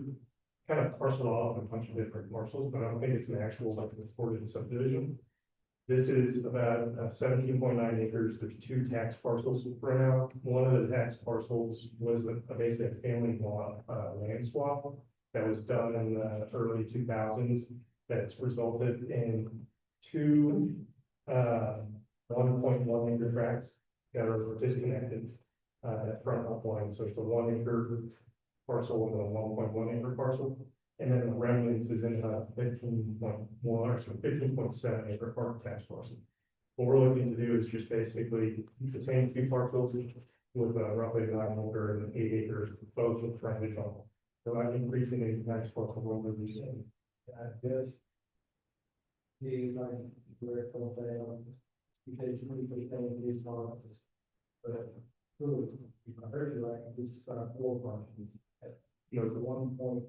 kind of parceled off in a bunch of different parcels, but I don't think it's an actual like recorded subdivision. This is about 17.9 acres. There's 2 tax parcels right now. One of the tax parcels was basically a family law land swap that was done in the early 2000s. That's resulted in 2 1.1 acre tracts that are disconnected at front lot line. So it's a 1 acre parcel and a 1.1 acre parcel. And then the remnants is in a 15.1 or so 15.7 acre park tax parcel. What we're looking to do is just basically the same 2 parcels with roughly 9 acre and 8 acres, both with frontage on. So I'm increasing the tax parcel one of these. Yes. The like where it will fail. Because we think these are. But if I heard you right, we just got a 4 function. You know, the 1 point.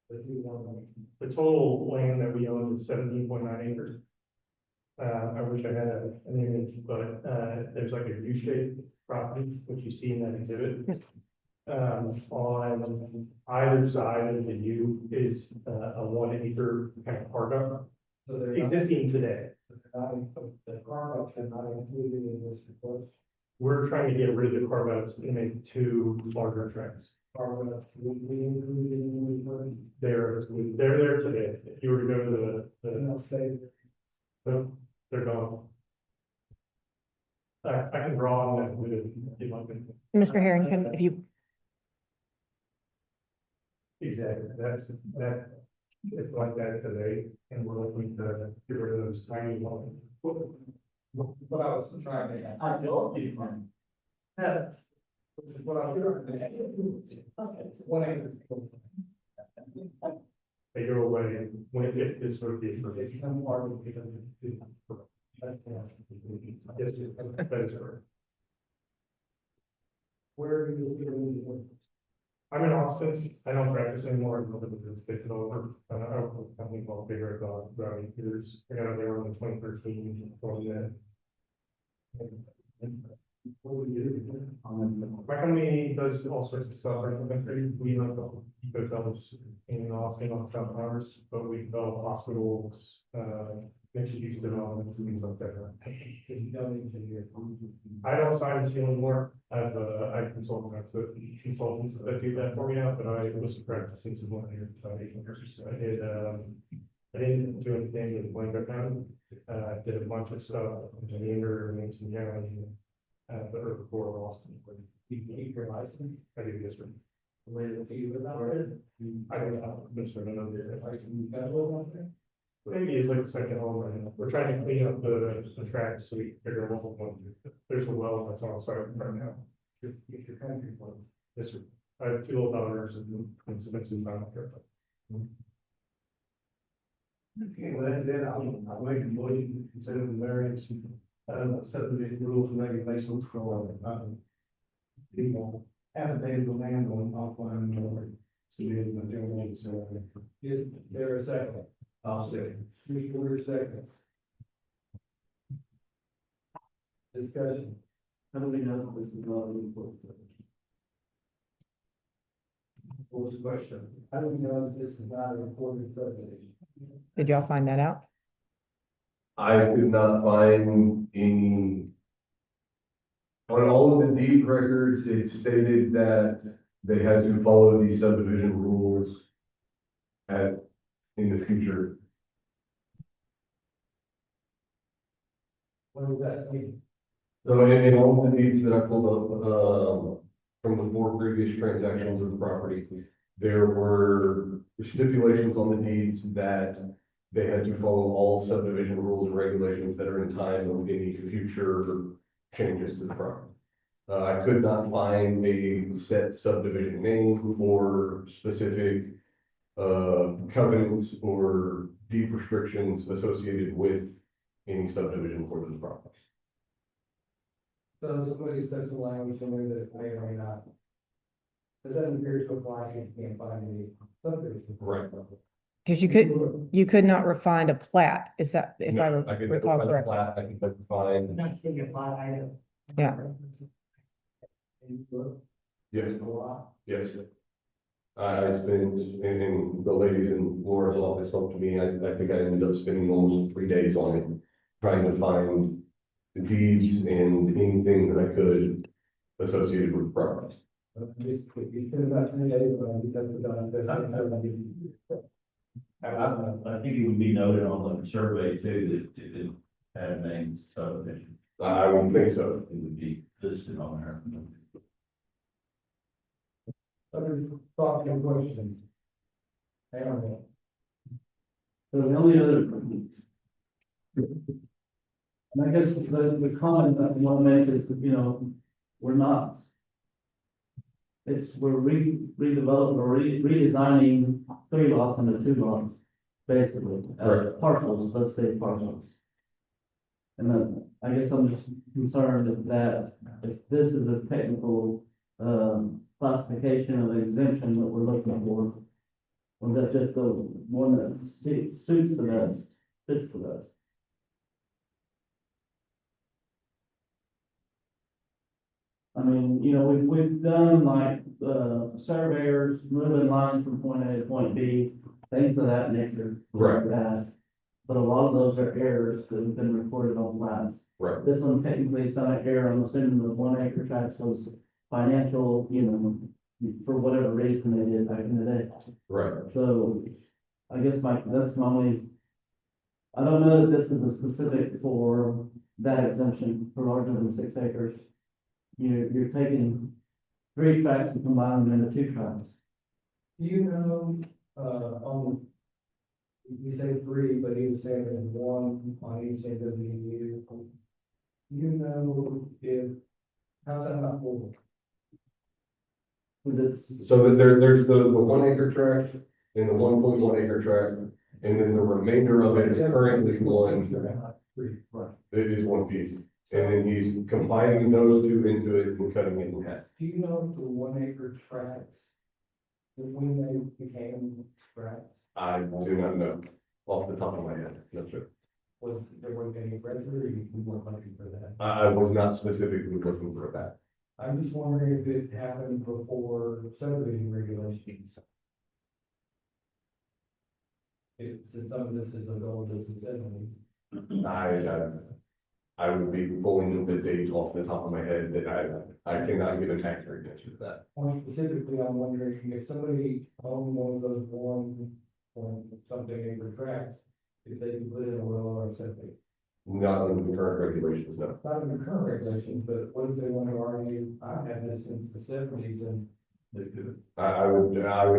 The total land that we own is 17.9 acres. I wish I had an image, but there's like a U-shaped property, which you see in that exhibit. On either side of the U is a 1 acre kind of park up. So they're existing today. The carve outs are not included in this request. We're trying to get rid of the carve outs and make 2 larger tracts. Carve outs would be included in the request. They're there today. If you were to go to they're gone. I can draw on that with it. Mr. Harrington, if you, Exactly, it's like that today, and we're looking to get rid of those tiny ones. What I was trying to. I told you. What I was trying to. They go away when it gets this sort of information. Yes, that is correct. Where do you live? I'm in Austin. I don't practice anymore. I live in the state of over. I work with a company called Big Red Dog about 8 years. I got there in 2013 from that. My company does all sorts of stuff around the country. We don't go hotels in Austin on top hours, but we develop hospitals, mixed use developments, things like that. I don't sign the ceiling work. I consult consultants that do that for me now, but I was practicing some more here. I didn't do anything with Blanco County. Did a bunch of stuff in Denver, Mason County, the Earth Core of Austin. You keep your license? I do, yes, sir. I don't know, Mr. Maybe it's like a second home right now. We're trying to clean up the tracks so we can figure out what we want to do. There's a well that's on site right now. Get your country club. Yes, sir. I have 2 little daughters and spent some time up there. Okay, well, that's it. I'll make a motion, consider the variance, subdivision rules and regulations for, people, affidavit of land on offline or submitted material, so. Is there a second? I'll say. Mr. Porter, second. Discussion. How do we know that this is not a report? What was the question? How do we know that this is not a recorded subdivision? did y'all find that out? I could not find any. On all of the deed records, it stated that they had to follow these subdivision rules in the future. What does that mean? So in all the deeds that I pulled up, from the 4 previous transactions of the property, there were stipulations on the deeds that they had to follow all subdivision rules and regulations that are in time of any future changes to the property. I could not find a set subdivision name or specific covenants or deed restrictions associated with any subdivision for this property. So somebody says the language somewhere that it may or may not. It doesn't appear to apply, you can't find any subdivision. Right. Because you could not refine a plat, is that, if I No, could recall find a correctly? plat, I can find, Not seeing a plot item. Yeah. yes, yes. I spent, and the ladies in Laura's office helped me, I think I ended up spending almost 3 days on it, trying to find the deeds and anything that I could associated with the property. I think it would be noted on the survey too, that it had names, subdivision. I would think so. It would be listed on there. Other thoughts and questions? Hang on a minute. So the only other. And I guess the comment that I want to make is, that, you know, we're not. We're redeveloping or redesigning 3 lots into 2 lots, basically, Right. parcels, let's say parcels. And then, I guess I'm just concerned that if this is a technical, classification of exemption that we're looking for, or that just the one that suits the best, fits the best. I mean, you know, we've done like, surveyors moving lines from point A to point B, things of that nature. Right. But a lot of those are errors that have been recorded on plans. Right. This one technically is not an error, I'm assuming the 1 acre tract was financial, you know, for whatever reason they did back in the day. Right. So, I guess that's my only, I don't know that this is a specific for that exemption for larger than 6 acres. You're taking 3 tracts and combining them into 2 tracts. Do you know, on, you say 3, but he was saying there's 1 on each end of the U. Do you know if, how's that not full? So that there's the 1 acre tract and the 1.1 acre tract, and then the remainder of it is currently one, it is one piece. And then he's combining those 2 into it and cutting it in half. Do you know if the 1 acre tracts, when they became tracts, I do not know off the top of my head, no sir. was there was any record, or you weren't looking for that? I was not specifically looking for that. I'm just wondering if it happened before subdivision regulations. Since some of this is as old as the 70s. I would be pulling the date off the top of my head that I cannot give an accurate answer to that. More specifically, I'm wondering if somebody owned one of those 1 or something acre tracts, if they could put in a well or something. Not in the current regulations, no. Not in the current regulations, but what if they want to argue, I've had this since the 70s and They could. I would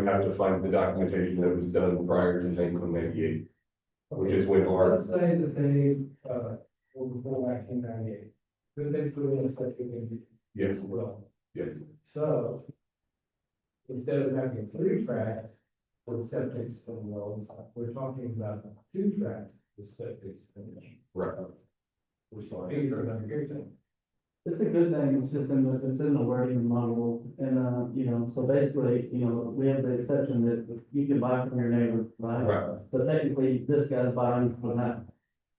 have to find the documentation that was done prior to 1998, which is when our, let's say that they, were before 1998. Could they put in a septic in yes, well? yes, So instead of having 3 tracks for septic and wells, we're talking about 2 tracks for septic and right. we're sorry, irrigation. It's a good thing, it's just it's in the wording model, and, you know, so basically, you know, we have the exception that you can buy from your neighbor, right? Right. But technically, this guy's buying from that,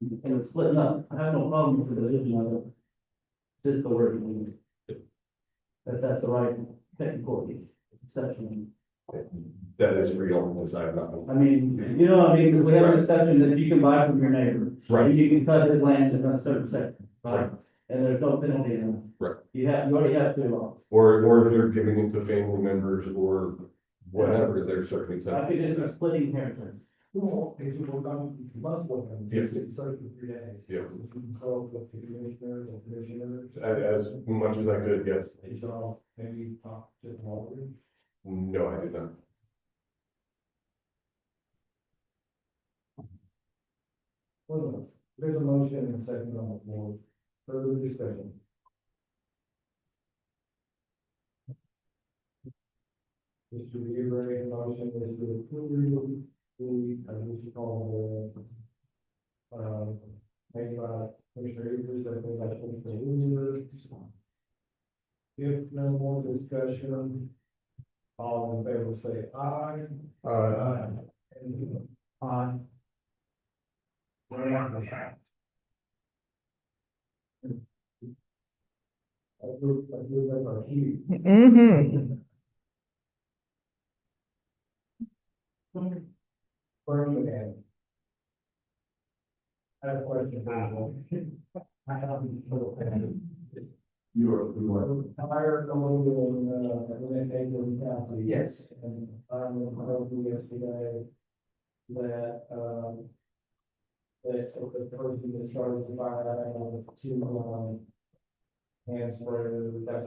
and it's splitting up, I have no problem with the division of it. Just the wording. That's the right technical exception. That is real, because I have not. I mean, you know, what I mean, 'cause we have an exception that you can buy from your neighbor. Right. And you can cut his land in a certain section, right? And there's no penalty in it. Right. You already have 2 lots. Or if they're giving it to family members or whatever, they're certainly. I think it's a splitting inheritance. Well, if you work on, you must work on. Yes. It's 3 days. Yeah. You can go with the commissioners and commissioners, As much as I could, yes. they shall maybe talk to the lawyer. No, I did not. Well, there's a motion and a second on the floor, further discussion. Mr. Weaver, motion is to approve we should call made by Commissioner Evers, seconded by Commissioner Weaver. If no more discussion, all in favor say aye. Aye. On. Mm-hmm. I have a question. I have higher in county. Yes. And I told you yesterday that, that the person that started the fire, I have two, hands for that.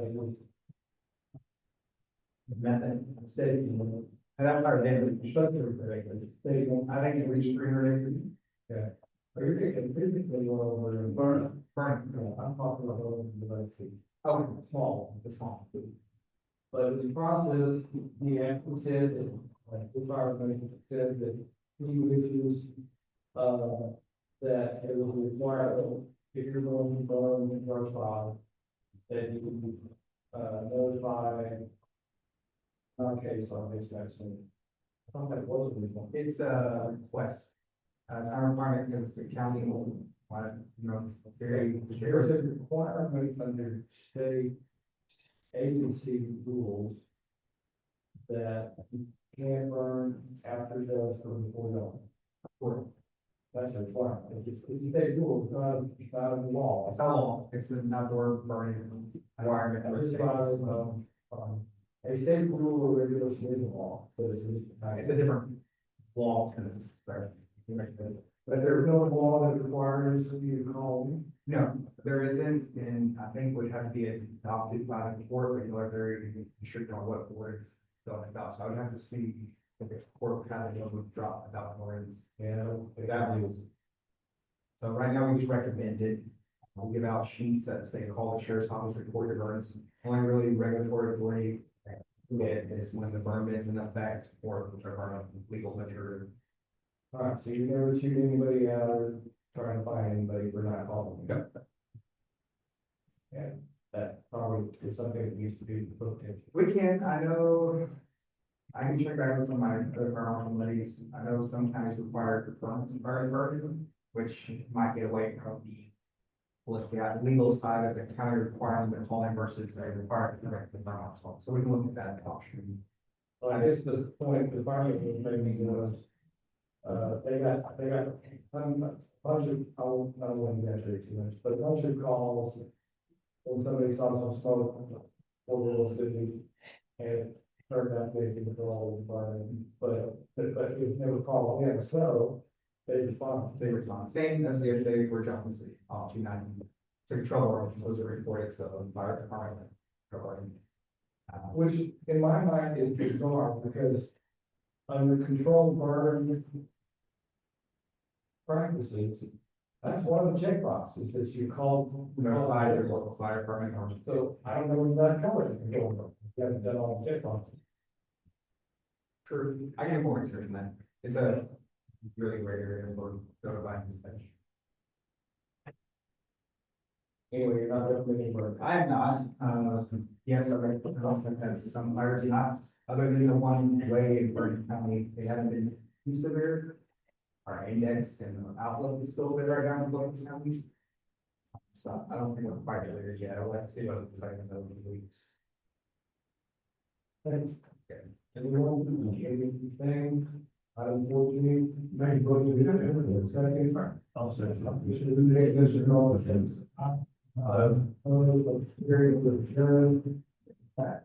Method. Statement. And that's our neighbor. Structure correctly. Statement. I think it reached 300 acres. Yeah. Are you thinking physically over in Burn. No, I'm talking about over in the University. Oh, Small. the small. But the process, the applicant said that, the fire commission said that he wishes, that it was required, if you're going to burn the first fire, that you can, notify. Okay, so I guess that's, I thought that was a requirement. It's a request. It's our requirement because the county will, very. There's a requirement under state agency rules that you can't burn after dusk or before dawn. That's a requirement. It's a state rule, it's not a law. It's not law, it's an outdoor burning environment. This is a state rule or regulation is a law, but It's a different law kind of, sorry. But there's no law that requires you to call me. No, there isn't, and I think would have to be adopted by the court, but you're very strict on what boards don't adopt, so I would have to see if the court would have a drop about boards. If that means. So right now, we just recommend it. We'll give out sheets that say call the sheriff's office, report your burns. Only really regulatory authority is when the burn is in effect or which are legal measure. All right, so you never shoot anybody out or trying to find anybody for not calling. Yep. Yeah, that probably is something that needs to be looked into. We can, I know, I can check back with some of my other paranormal buddies. I know sometimes require permits and burn burden, which might get away from the legal side of the county requirement of calling versus a required direct the burn off. So we can look at that option. Well, I guess the point the farming was making was, they got, bunch of, I don't want to get too much, but a bunch of calls. When somebody saw some smoke over Little City and turned out they didn't control the fire, but it was never called in, so they responded. They respond, same as the other day for Johnson City, 290. To control our those are reported, so fire department. Which in my mind is bizarre because under controlled burn practices, that's one of the check boxes that you call. Notify your local fire department or. So I don't know when that covered it. You haven't done all the check boxes. Sure, I can more research on that. It's a really great area for notifying inspection. Anyway, you're not recommending burn. I am not, yes, I read the concept that some fires not, other than the one way in Bergen County, they haven't been too severe. Our index and outlook is still there right now in Bergen County. So I don't think we're quite there yet. I'll let see what it's like in those weeks. Anyone, anything, unfortunately, may go to the second part. Also, it's not. You should do that, Mr. Collins. Very good, Sharon. Yeah.